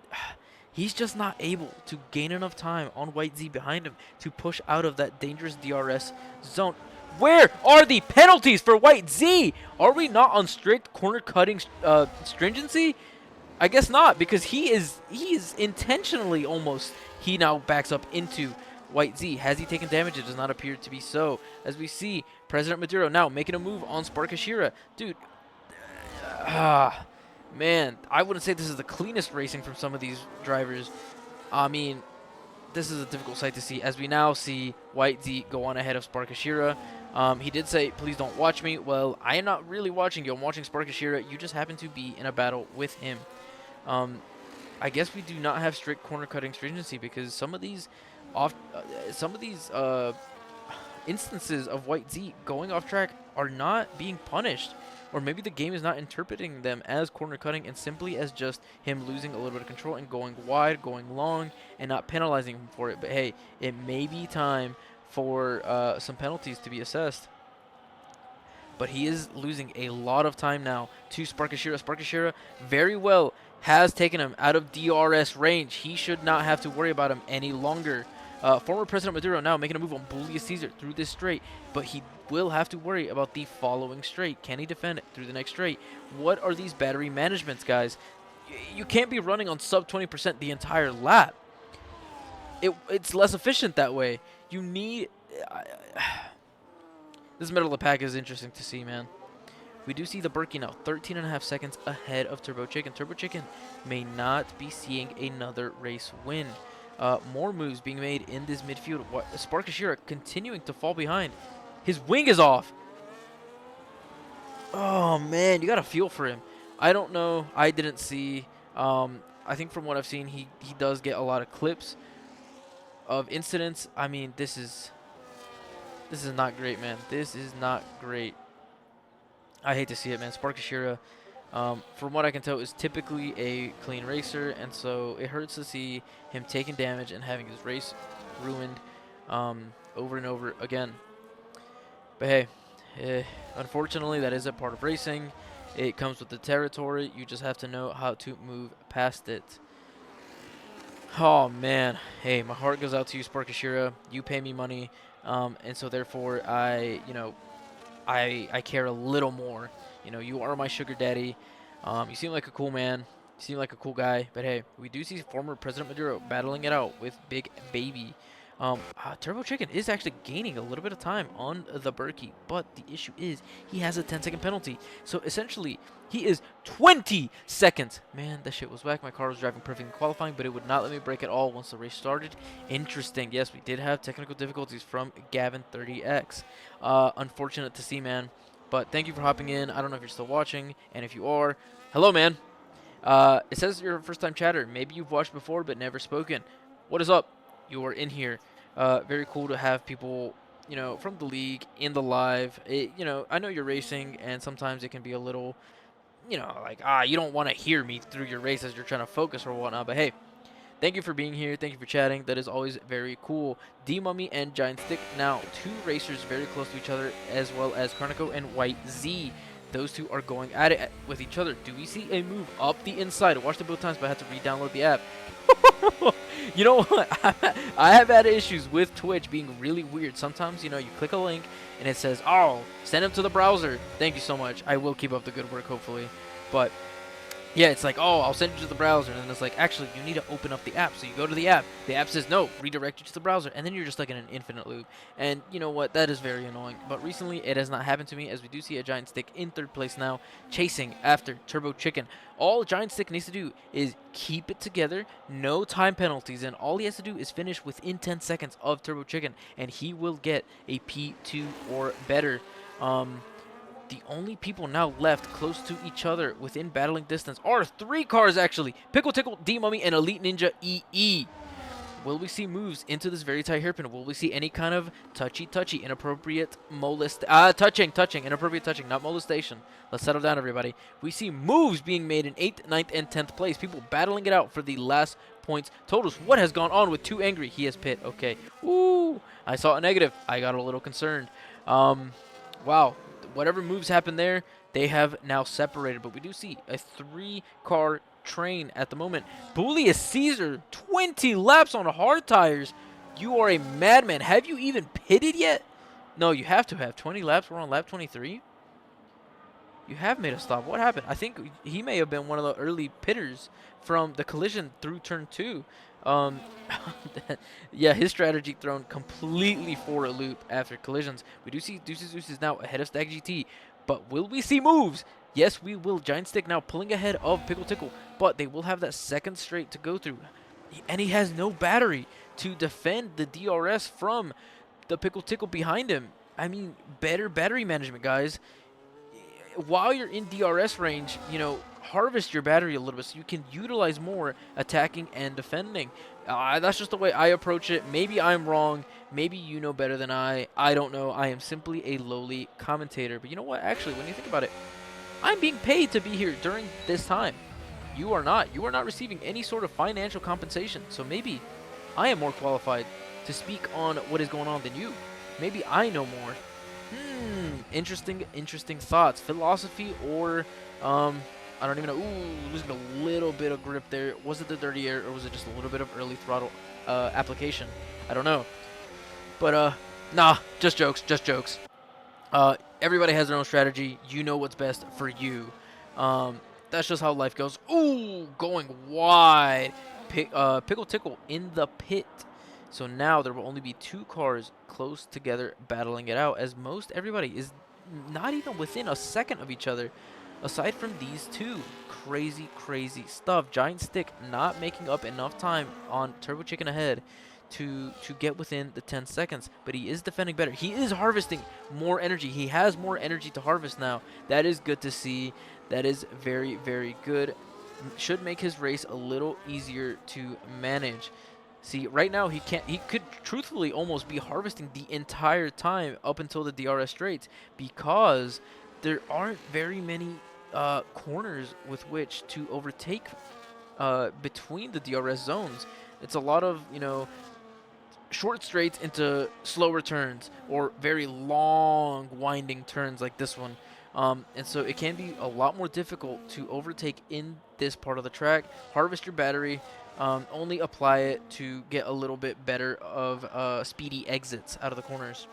he's just not able to gain enough time on White Z behind him to push out of that dangerous DRS zone. Where are the penalties for White Z? Are we not on strict corner cutting stringency? I guess not, because he is intentionally almost. He now backs up into White Z. Has he taken damage? It does not appear to be so. As we see President Maduro now making a move on Sparkashira. Dude, man, I wouldn't say this is the cleanest racing from some of these drivers. I mean, this is a difficult sight to see, as we now see White Z go on ahead of Sparkashira. He did say, please don't watch me. Well, I am not really watching you. I'm watching Sparkashira. You just happen to be in a battle with him. I guess we do not have strict corner cutting stringency, because some of these instances of White Z going off track are not being punished, or maybe the game is not interpreting them as corner cutting and simply as just him losing a little bit of control and going wide, going long, and not penalizing him for it. But hey, it may be time for some penalties to be assessed. But he is losing a lot of time now to Sparkashira. Sparkashira very well has taken him out of DRS range. He should not have to worry about him any longer. Former President Maduro now making a move on Julius Caesar through this straight, but he will have to worry about the following straight. Can he defend it through the next straight? What are these battery managements, guys? You can't be running on sub 20% the entire lap. It's less efficient that way. You need... This middle of the pack is interesting to see, man. We do see the Berkey now 13.5 seconds ahead of Turbo Chicken. Turbo Chicken may not be seeing another race win. More moves being made in this midfield. Sparkashira continuing to fall behind. His wing is off. Oh, man. You got to feel for him. I don't know. I didn't see. I think from what I've seen, he does get a lot of clips of incidents. I mean, this is not great, man. This is not great. I hate to see it, man. Sparkashira, from what I can tell, is typically a clean racer, and so it hurts to see him taking damage and having his race ruined over and over again. But hey, unfortunately, that is a part of racing. It comes with the territory. You just have to know how to move past it. Oh, man. Hey, my heart goes out to you, Sparkashira. You pay me money, and so therefore I care a little more. You know, you are my sugar daddy. You seem like a cool man. You seem like a cool guy. But hey, we do see former President Maduro battling it out with Big Baby. Turbo Chicken is actually gaining a little bit of time on the Berkey, but the issue is he has a 10-second penalty. So essentially, he is 20 seconds. Man, that shit was whack. My car was driving perfectly in qualifying, but it would not let me brake at all once the race started. Interesting. Yes, we did have technical difficulties from Gavin30X. Unfortunate to see, man. But thank you for hopping in. I don't know if you're still watching, and if you are, hello, man. It says you're a first-time chatter. Maybe you've watched before but never spoken. What is up? You are in here. Very cool to have people, you know, from the league in the live. You know, I know you're racing, and sometimes it can be a little, you know, like, you don't want to hear me through your race as you're trying to focus or whatnot. But hey, thank you for being here. Thank you for chatting. That is always very cool. D-Mummy and Giant Stick, now 2 racers very close to each other, as well as Carnico and White Z. Those two are going at it with each other. Do we see a move up the inside? I watched it both times, but I had to re-download the app. You know what? I have had issues with Twitch being really weird. Sometimes, you click a link and it says, "Oh, send him to the browser." Thank you so much. I will keep up the good work, hopefully. But yeah, it's like, "Oh, I'll send you to the browser," and then it's like, "Actually, you need to open up the app." So you go to the app. The app says, "No, redirect you to the browser," and then you're just like in an infinite loop. And you know what? That is very annoying. But recently, it has not happened to me, as we do see a Giant Stick in third place now, chasing after Turbo Chicken. All Giant Stick needs to do is keep it together, no time penalties, and all he has to do is finish within 10 seconds of Turbo Chicken, and he will get a P2 or better. The only people now left close to each other within battling distance are 3 cars, actually. Pickle Tickle, D-Mummy, and Elite Ninja EE. Will we see moves into this very tight hairpin? Will we see any kind of touchy, inappropriate inappropriate touching, not molestation. Let's settle down, everybody. We see moves being made in 8th, 9th, and 10th place. People battling it out for the last points totals. What has gone on with Too Angry? He has pit. Okay. Ooh, I saw a negative. I got a little concerned. Wow. Whatever moves happened there, they have now separated. But we do see a 3-car train at the moment. Bullius Caesar, 20 laps on hard tires. You are a madman. Have you even pitted yet? No, you have to have 20 laps. We're on lap 23. You have made a stop. What happened? I think he may have been one of the early pitters from the collision through turn 2. Um, yeah, his strategy thrown completely for a loop after collisions. We do see Deuces is now ahead of Stag GT, but will we see moves? Yes, we will. Giant Stick now pulling ahead of Pickle Tickle, but they will have that second straight to go through. And he has no battery to defend the DRS from the Pickle Tickle behind him. I mean, better battery management, guys. While you're in DRS range, harvest your battery a little bit so you can utilize more attacking and defending. That's just the way I approach it. Maybe I'm wrong. Maybe you know better than I. I don't know. I am simply a lowly commentator. But you know what? Actually, when you think about it, I'm being paid to be here during this time. You are not. You are not receiving any sort of financial compensation. So maybe I am more qualified to speak on what is going on than you. Maybe I know more. Interesting thoughts. Philosophy or, I don't even know. Ooh, losing a little bit of grip there. Was it the dirty air or was it just a little bit of early throttle application? I don't know. But, nah, just jokes. Everybody has their own strategy. You know what's best for you. That's just how life goes. Ooh, going wide. Pickle Tickle in the pit. So now there will only be 2 cars close together battling it out, as most everybody is not even within a second of each other, aside from these 2. Crazy stuff. Giant Stick not making up enough time on Turbo Chicken ahead to get within the 10 seconds, but he is defending better. He is harvesting more energy. He has more energy to harvest now. That is good to see. That is very good. Should make his race a little easier to manage. See, right now he could truthfully almost be harvesting the entire time up until the DRS straights, because there aren't very many corners with which to overtake between the DRS zones. It's a lot of, short straights into slower turns or very long winding turns like this one. And so it can be a lot more difficult to overtake in this part of the track. Harvest your battery. Only apply it to get a little bit better of speedy exits out of the corners.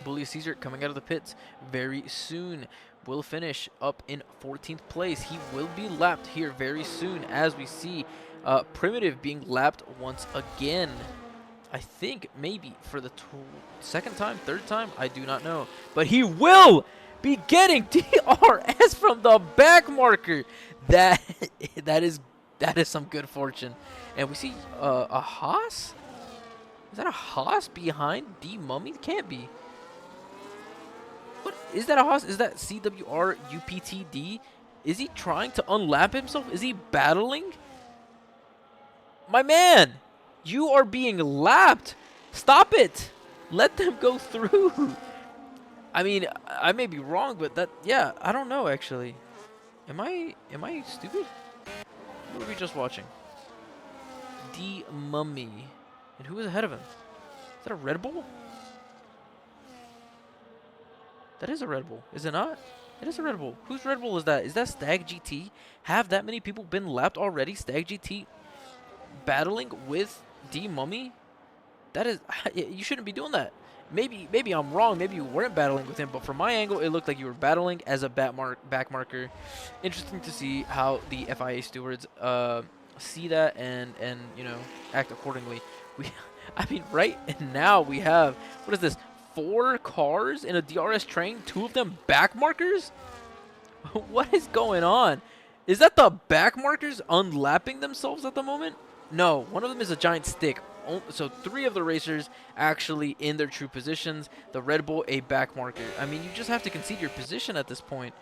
Bullius Caesar coming out of the pits very soon. Will finish up in 14th place. He will be lapped here very soon, as we see Primitive being lapped once again. I think maybe for the second time, third time, I do not know. But he will be getting DRS from the back marker. That is some good fortune. And we see a Haas? Is that a Haas behind D-Mummy? Can't be. What? Is that a Haas? Is that CWR UPTD? Is he trying to unlap himself? Is he battling? My man, you are being lapped. Stop it. Let them go through. I mean, I may be wrong, but yeah, I don't know actually. Am I stupid? What were we just watching? D-Mummy. And who is ahead of him? Is that a Red Bull? That is a Red Bull, is it not? It is a Red Bull. Whose Red Bull is that? Is that Stag GT? Have that many people been lapped already? Stag GT battling with D Mummy? That is, you shouldn't be doing that. Maybe I'm wrong. Maybe you weren't battling with him, but from my angle, it looked like you were battling as a back marker. Interesting to see how the FIA stewards see that and act accordingly. We, I mean, right now we have, what is this? 4 cars in a DRS train. 2 of them back markers. What is going on? Is that the back markers unlapping themselves at the moment? No, one of them is a giant stick. So 3 of the racers actually in their true positions. The Red Bull a back marker. I mean, you just have to concede your position at this point.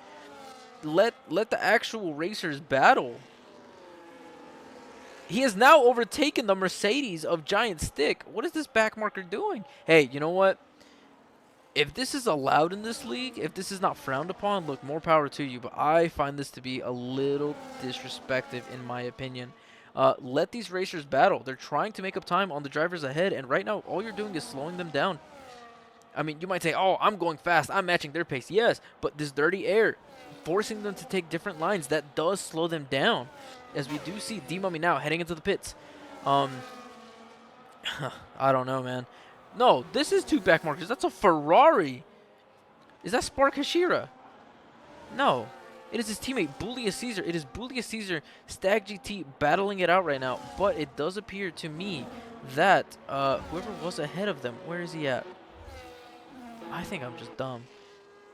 Let the actual racers battle. He has now overtaken the Mercedes of Giant Stick. What is this back marker doing? Hey, you know what? If this is allowed in this league, if this is not frowned upon, look, more power to you. But I find this to be a little disrespectful in my opinion. Let these racers battle. They're trying to make up time on the drivers ahead, and right now all you're doing is slowing them down. I mean, you might say, oh, I'm going fast. I'm matching their pace. Yes, but this dirty air, forcing them to take different lines, that does slow them down. As we do see D-Mummy now heading into the pits. I don't know, man. No, this is 2 back markers. That's a Ferrari. Is that Spark Hashira? No. It is his teammate, Bullius Caesar. It is Bullius Caesar, Stag GT, battling it out right now. But it does appear to me that whoever was ahead of them, where is he at? I think I'm just dumb.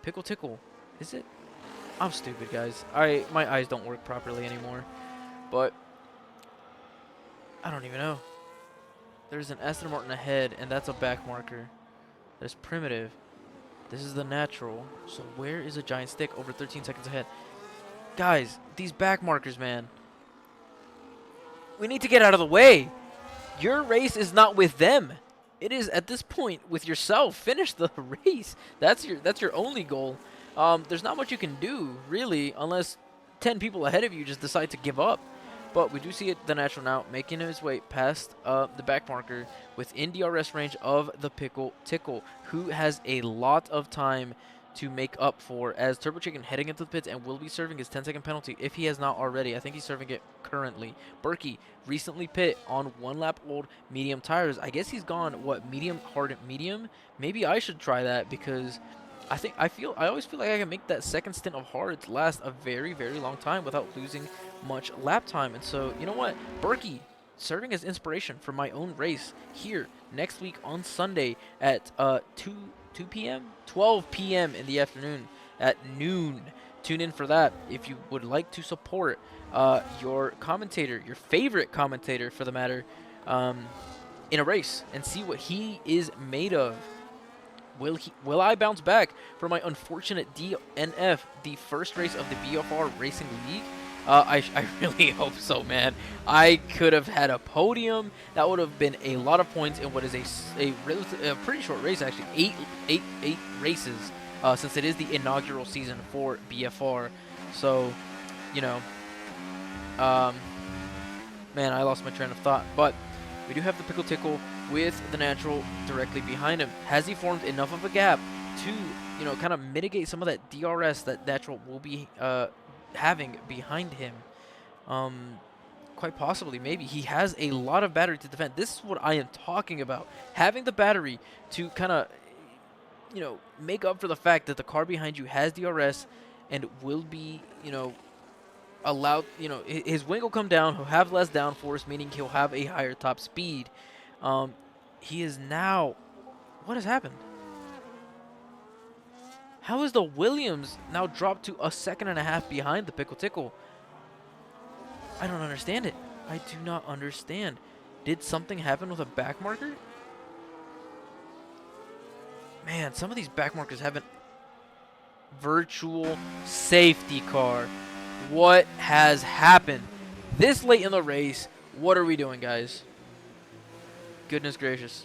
Pickle Tickle. Is it? I'm stupid, guys. My eyes don't work properly anymore. But I don't even know. There's an Aston Martin ahead, and that's a back marker. That's primitive. This is the natural. So where is a giant stick over 13 seconds ahead? Guys, these back markers, man. We need to get out of the way. Your race is not with them. It is at this point with yourself. Finish the race. That's your only goal. There's not much you can do, really, unless 10 people ahead of you just decide to give up. But we do see the natural now making his way past the back marker within DRS range of the Pickle Tickle, who has a lot of time to make up for as Turbo Chicken heading into the pits and will be serving his 10-second penalty if he has not already. I think he's serving it currently. Berkey recently pit on 1 lap old medium tires. I guess he's gone, what, medium, hard, medium? Maybe I should try that because I always feel like I can make that second stint of hards last a very, very long time without losing much lap time. And so, you know what? Berkey serving as inspiration for my own race here next week on Sunday at 2 p.m. 12 p.m. in the afternoon at noon. Tune in for that if you would like to support your commentator, your favorite commentator for the matter, in a race and see what he is made of. Will I bounce back from my unfortunate DNF, the first race of the BFR Racing League? I really hope so, man. I could have had a podium. That would have been a lot of points in what is a pretty short race, actually. Eight races, since it is the inaugural season for BFR. So, you know, man, I lost my train of thought. But we do have the Pickle Tickle with the natural directly behind him. Has he formed enough of a gap to, kind of mitigate some of that DRS that natural will be having behind him? Quite possibly, maybe. He has a lot of battery to defend. This is what I am talking about. Having the battery to kind of, make up for the fact that the car behind you has DRS and will be, allowed, his wing will come down. He'll have less downforce, meaning he'll have a higher top speed. He is now... What has happened? How is the Williams now dropped to a 1.5 seconds behind the Pickle Tickle? I don't understand it. I do not understand. Did something happen with a back marker? Man, some of these back markers haven't... Virtual safety car. What has happened? This late in the race, what are we doing, guys? Goodness gracious.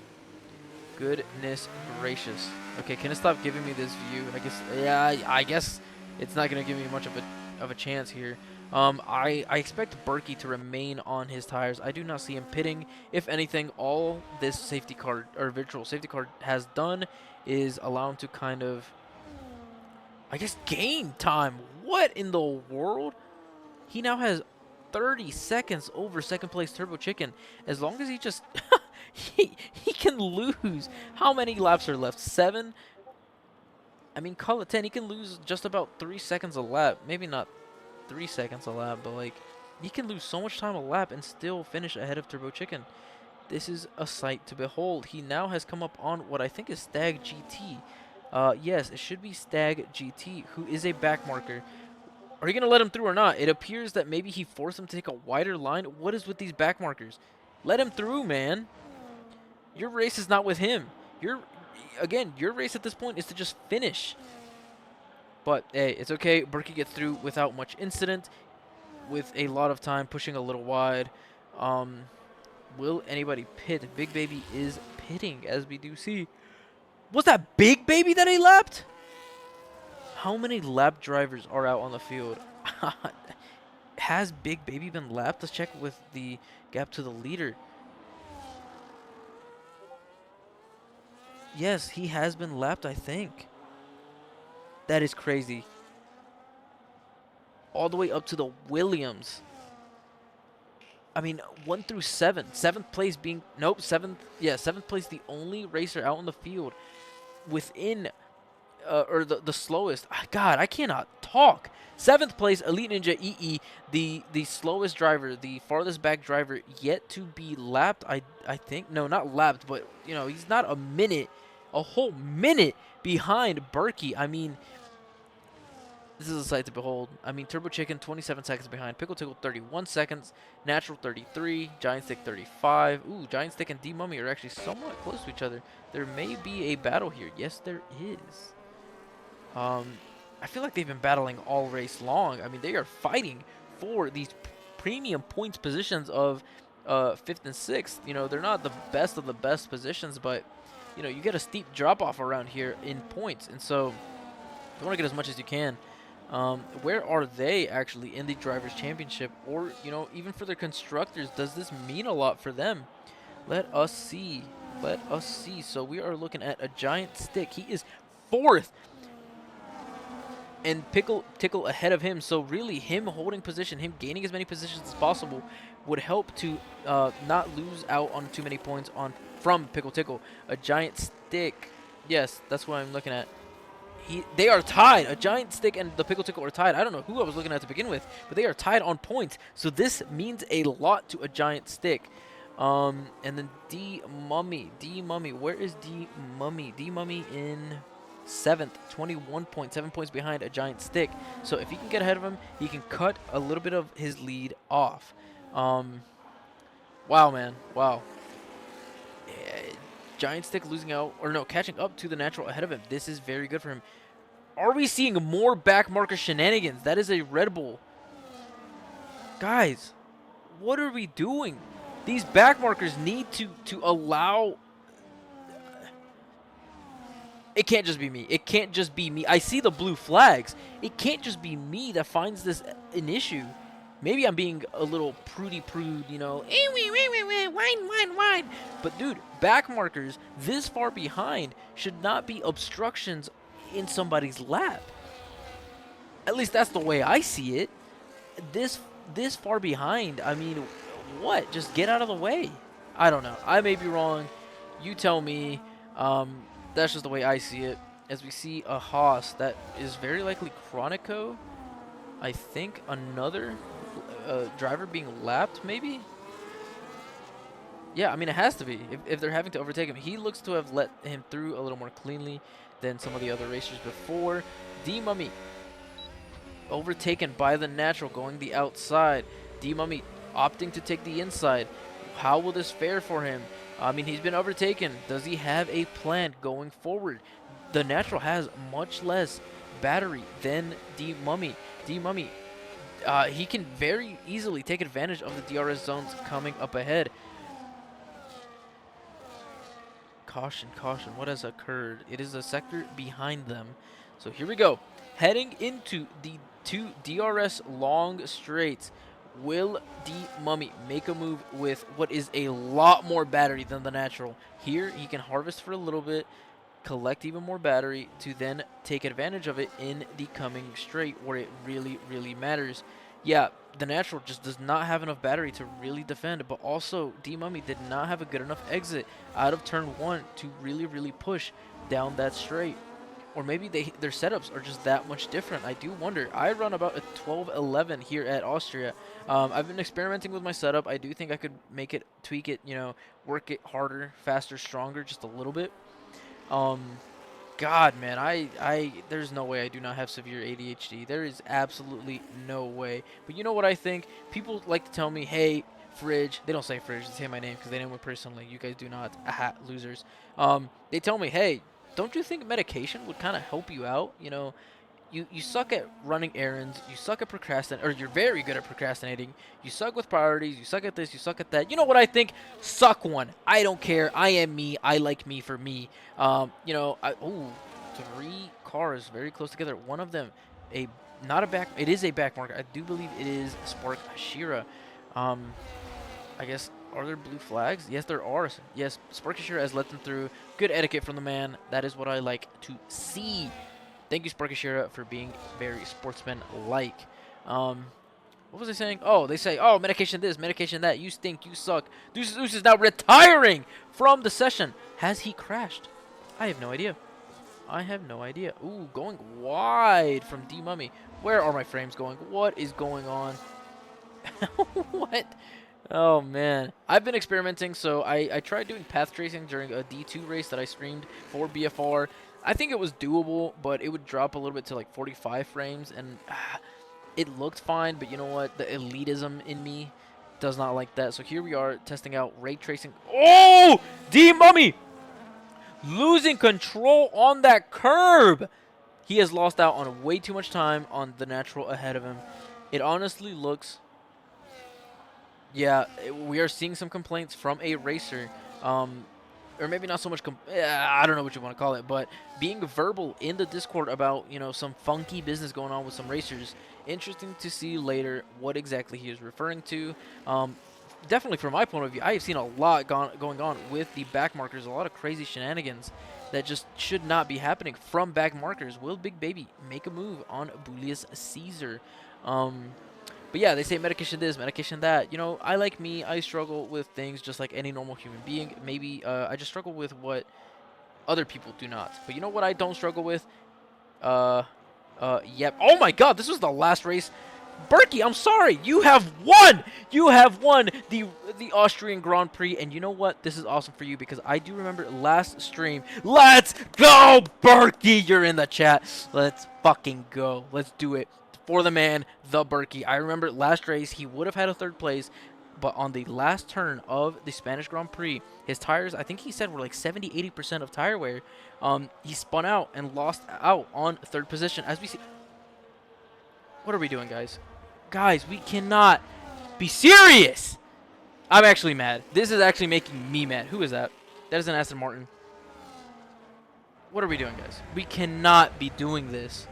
Goodness gracious. Okay, can it stop giving me this view? I guess it's not going to give me much of a chance here. I expect Berkey to remain on his tires. I do not see him pitting. If anything, all this safety card or virtual safety card has done is allow him to kind of I guess game time. What in the world? He now has 30 seconds over second place Turbo Chicken. As long as he just he can lose. How many laps are left? 7. I mean, call it 10. He can lose just about 3 seconds a lap. Maybe not 3 seconds a lap, but like he can lose so much time a lap and still finish ahead of Turbo Chicken. This is a sight to behold. He now has come up on what I think is Stag GT. Yes, it should be Stag GT, who is a back marker. Are you going to let him through or not? It appears that maybe he forced him to take a wider line. What is with these back markers? Let him through, man. Your race is not with him. Again, your race at this point is to just finish. But, hey, it's okay. Berkey gets through without much incident, with a lot of time, pushing a little wide. Will anybody pit? Big Baby is pitting, as we do see. Was that Big Baby that he lapped? How many lap drivers are out on the field? Has Big Baby been lapped? Let's check with the gap to the leader. Yes, he has been lapped, I think. That is crazy. All the way up to the Williams. I mean, 1 through 7. 7th place being... Nope, 7th... Yeah, 7th place, the only racer out on the field within... or the slowest. God, I cannot talk. 7th place, Elite Ninja EE, the slowest driver, the farthest back driver yet to be lapped. I think. No, not lapped, but, you know, he's not a whole minute behind Berkey. I mean... This is a sight to behold. I mean, Turbo Chicken, 27 seconds behind. Pickle Tickle, 31 seconds. Natural, 33. Giant Stick, 35. Ooh, Giant Stick and D-Mummy are actually somewhat close to each other. There may be a battle here. Yes, there is. I feel like they've been battling all race long. I mean, they are fighting for these premium points positions of 5th and 6th. You know, they're not the best of the best positions, but, you know, you get a steep drop-off around here in points. And so you want to get as much as you can. Where are they actually in the Drivers' Championship? Or, you know, even for their constructors, does this mean a lot for them? Let us see. Let us see. So we are looking at a Giant Stick. He is 4th. And Pickle Tickle ahead of him. So really, him holding position, him gaining as many positions as possible would help to not lose out on too many points from Pickle Tickle. A Giant Stick. Yes, that's what I'm looking at. They are tied. A Giant Stick and the Pickle Tickle are tied. I don't know who I was looking at to begin with, but they are tied on points. So this means a lot to a Giant Stick. And then D-Mummy. D-Mummy. Where is D-Mummy? D-Mummy in 7th. 21 points. 7 points behind a Giant Stick. So if he can get ahead of him, he can cut a little bit of his lead off. Wow, man. Wow. Giant Stick losing out, or no, catching up to the Natural ahead of him. This is very good for him. Are we seeing more back marker shenanigans? That is a Red Bull. Guys, what are we doing? These back markers need to allow... It can't just be me. It can't just be me. I see the blue flags. It can't just be me that finds this an issue. Maybe I'm being a little prude, you know. Wine. But, dude, back markers this far behind should not be obstructions in somebody's lap. At least that's the way I see it. This far behind, I mean, what? Just get out of the way. I don't know. I may be wrong. You tell me. That's just the way I see it. As we see a Haas that is very likely Chronico. I think another driver being lapped, maybe? Yeah, I mean, it has to be. If they're having to overtake him. He looks to have let him through a little more cleanly than some of the other racers before. D-Mummy overtaken by the Natural, going the outside. D-Mummy opting to take the inside. How will this fare for him? I mean, he's been overtaken. Does he have a plan going forward? The Natural has much less battery than D-Mummy. D-Mummy, he can very easily take advantage of the DRS zones coming up ahead. Caution, caution. What has occurred? It is a sector behind them. So here we go. Heading into the 2 DRS long straights. Will D-Mummy make a move with what is a lot more battery than the Natural? Here, he can harvest for a little bit. collect even more battery to then take advantage of it in the coming straight where it really, really matters. Yeah, the natural just does not have enough battery to really defend, but also D-Mummy did not have a good enough exit out of turn 1 to really, really push down that straight. Or maybe their setups are just that much different. I do wonder. I run about a 12-11 here at Austria. I've been experimenting with my setup. I do think I could make it, tweak it, work it harder, faster, stronger, just a little bit. Um, God, man, there's no way I do not have severe ADHD. There is absolutely no way. But you know what I think? People like to tell me, hey, Fridge. They don't say Fridge. They say my name because they know me personally. You guys do not. Aha, losers. They tell me, hey, don't you think medication would kind of help you out? You suck at running errands, you suck at procrastinating, or you're very good at procrastinating, you suck with priorities, you suck at this, you suck at that. You know what I think? Suck one. I don't care. I am me. I like me for me. Ooh, 3 cars very close together. One of them, not a back, it is a back marker. I do believe it is Spark Hashira. Um, I guess, are there blue flags? Yes, there are. Yes, Spark Hashira has let them through. Good etiquette from the man. That is what I like to see. Thank you, Sparkashira, for being very sportsman-like. What was I saying? Oh, they say, oh, medication this, medication that. You stink, you suck. Deuce is now retiring from the session. Has he crashed? I have no idea. I have no idea. Ooh, going wide from D-Mummy. Where are my frames going? What is going on? What? Oh, man. I've been experimenting, so I tried doing path tracing during a D2 race that I streamed for BFR. I think it was doable, but it would drop a little bit to like 45 frames, and it looked fine, but you know what? The elitism in me does not like that. So here we are testing out ray tracing. Oh! D-Mummy! Losing control on that curb! He has lost out on way too much time on the natural ahead of him. It honestly looks... Yeah, we are seeing some complaints from a racer. Or maybe not so much, I don't know what you want to call it, but being verbal in the Discord about, some funky business going on with some racers. Interesting to see later what exactly he is referring to. Definitely from my point of view, I have seen a lot going on with the back markers, a lot of crazy shenanigans that just should not be happening from back markers. Will Big Baby make a move on Julius Caesar? But yeah, they say medication this, medication that. I like me. I struggle with things just like any normal human being. Maybe I just struggle with what other people do not. But you know what I don't struggle with? Yep. Oh my god, this was the last race. Berkey, I'm sorry. You have won! You have won the Austrian Grand Prix. And you know what? This is awesome for you because I do remember last stream. Let's go, Berkey! You're in the chat. Let's fucking go. Let's do it. For the man, the Berkey. I remember last race, he would have had a 3rd place, but on the last turn of the Spanish Grand Prix, his tires, I think he said, were like 70-80% of tire wear. He spun out and lost out on 3rd position. As we see... What are we doing, guys? Guys, we cannot be serious! I'm actually mad. This is actually making me mad. Who is that? That is an Aston Martin. What are we doing, guys? We cannot be doing this.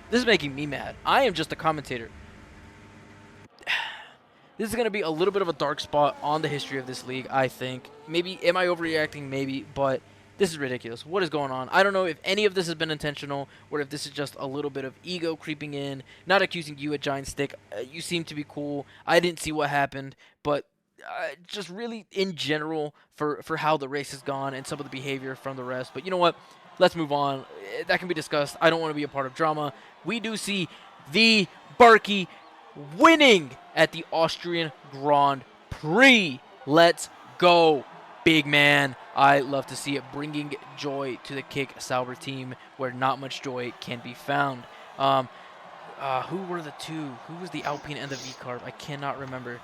This is making me mad. I am just a commentator. This is going to be a little bit of a dark spot on the history of this league, I think. Maybe, am I overreacting? Maybe, but this is ridiculous. What is going on? I don't know if any of this has been intentional or if this is just a little bit of ego creeping in. Not accusing you a giant stick. You seem to be cool. I didn't see what happened, but just really in general for how the race has gone and some of the behavior from the rest. But you know what? Let's move on. That can be discussed. I don't want to be a part of drama. We do see the Berkey winning at the Austrian Grand Prix. Let's go, big man. I love to see it, bringing joy to the Kick Sauber team where not much joy can be found. Who were the two? Who was the Alpine and the V-Carb? I cannot remember.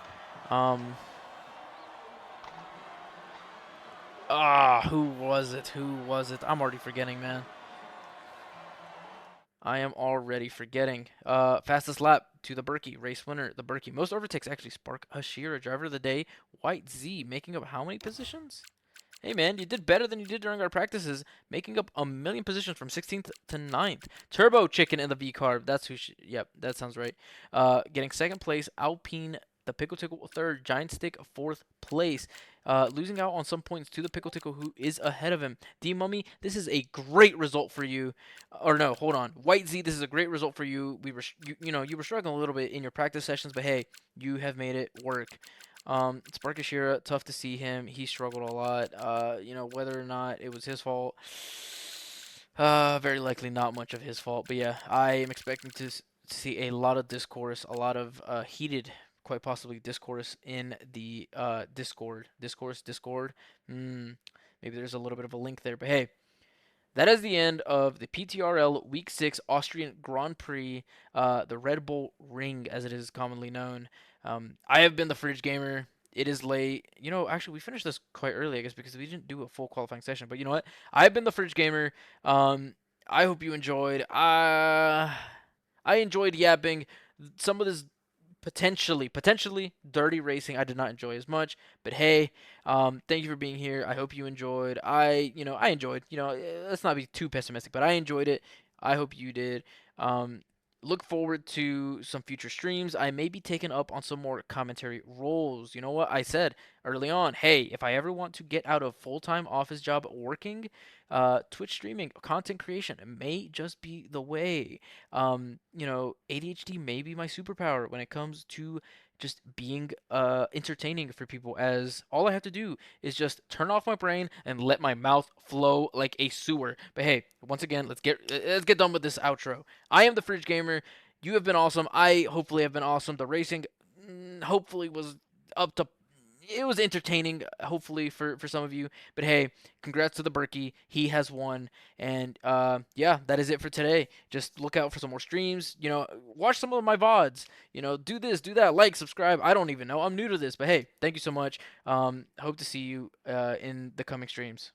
Who was it? Who was it? I'm already forgetting, man. I am already forgetting. Fastest lap to the Berkey. Race winner, the Berkey. Most overtakes, actually, Spark Hashira. Driver of the day, White Z. Making up how many positions? Hey, man, you did better than you did during our practices. Making up a million positions from 16th to 9th. Turbo Chicken in the V-Carb. That's who yep, that sounds right. Getting 2nd place, Alpine The Pickle Tickle third, Giant Stick fourth place, losing out on some points to the Pickle Tickle who is ahead of him. D Mummy, this is a great result for you. Or no, hold on. White Z, this is a great result for you. You were struggling a little bit in your practice sessions, but hey, you have made it work. Sparkashira, tough to see him. He struggled a lot. Whether or not it was his fault, very likely not much of his fault. But yeah, I am expecting to see a lot of discourse, a lot of heated, quite possibly discourse in the Discord. Discord. Maybe there's a little bit of a link there. But hey, that is the end of the PTRL Week 6 Austrian Grand Prix, the Red Bull Ring, as it is commonly known. I have been the Fridge Gamer. It is late. Actually, we finished this quite early, I guess, because we didn't do a full qualifying session. But you know what? I've been the Fridge Gamer. I hope you enjoyed. I enjoyed yapping. Some of this potentially dirty racing I did not enjoy as much, but hey, thank you for being here. I hope you enjoyed. I enjoyed. Let's not be too pessimistic, but I enjoyed it. I hope you did. um Look forward to some future streams. I may be taking up on some more commentary roles. You know what I said early on? Hey, if I ever want to get out of full-time office job working, Twitch streaming, content creation, it may just be the way. ADHD may be my superpower when it comes to just being entertaining for people, as all I have to do is just turn off my brain and let my mouth flow like a sewer. But hey, once again, let's get done with this outro. I am the Fridge Gamer. You have been awesome. I hopefully have been awesome. The racing hopefully was up to it was entertaining, hopefully for some of you. But hey, congrats to the Berkey. He has won, and yeah, that is it for today. Just look out for some more streams. Watch some of my vods. Do this, do that, like, subscribe. I don't even know. I'm new to this, but hey, thank you so much. Hope to see you in the coming streams.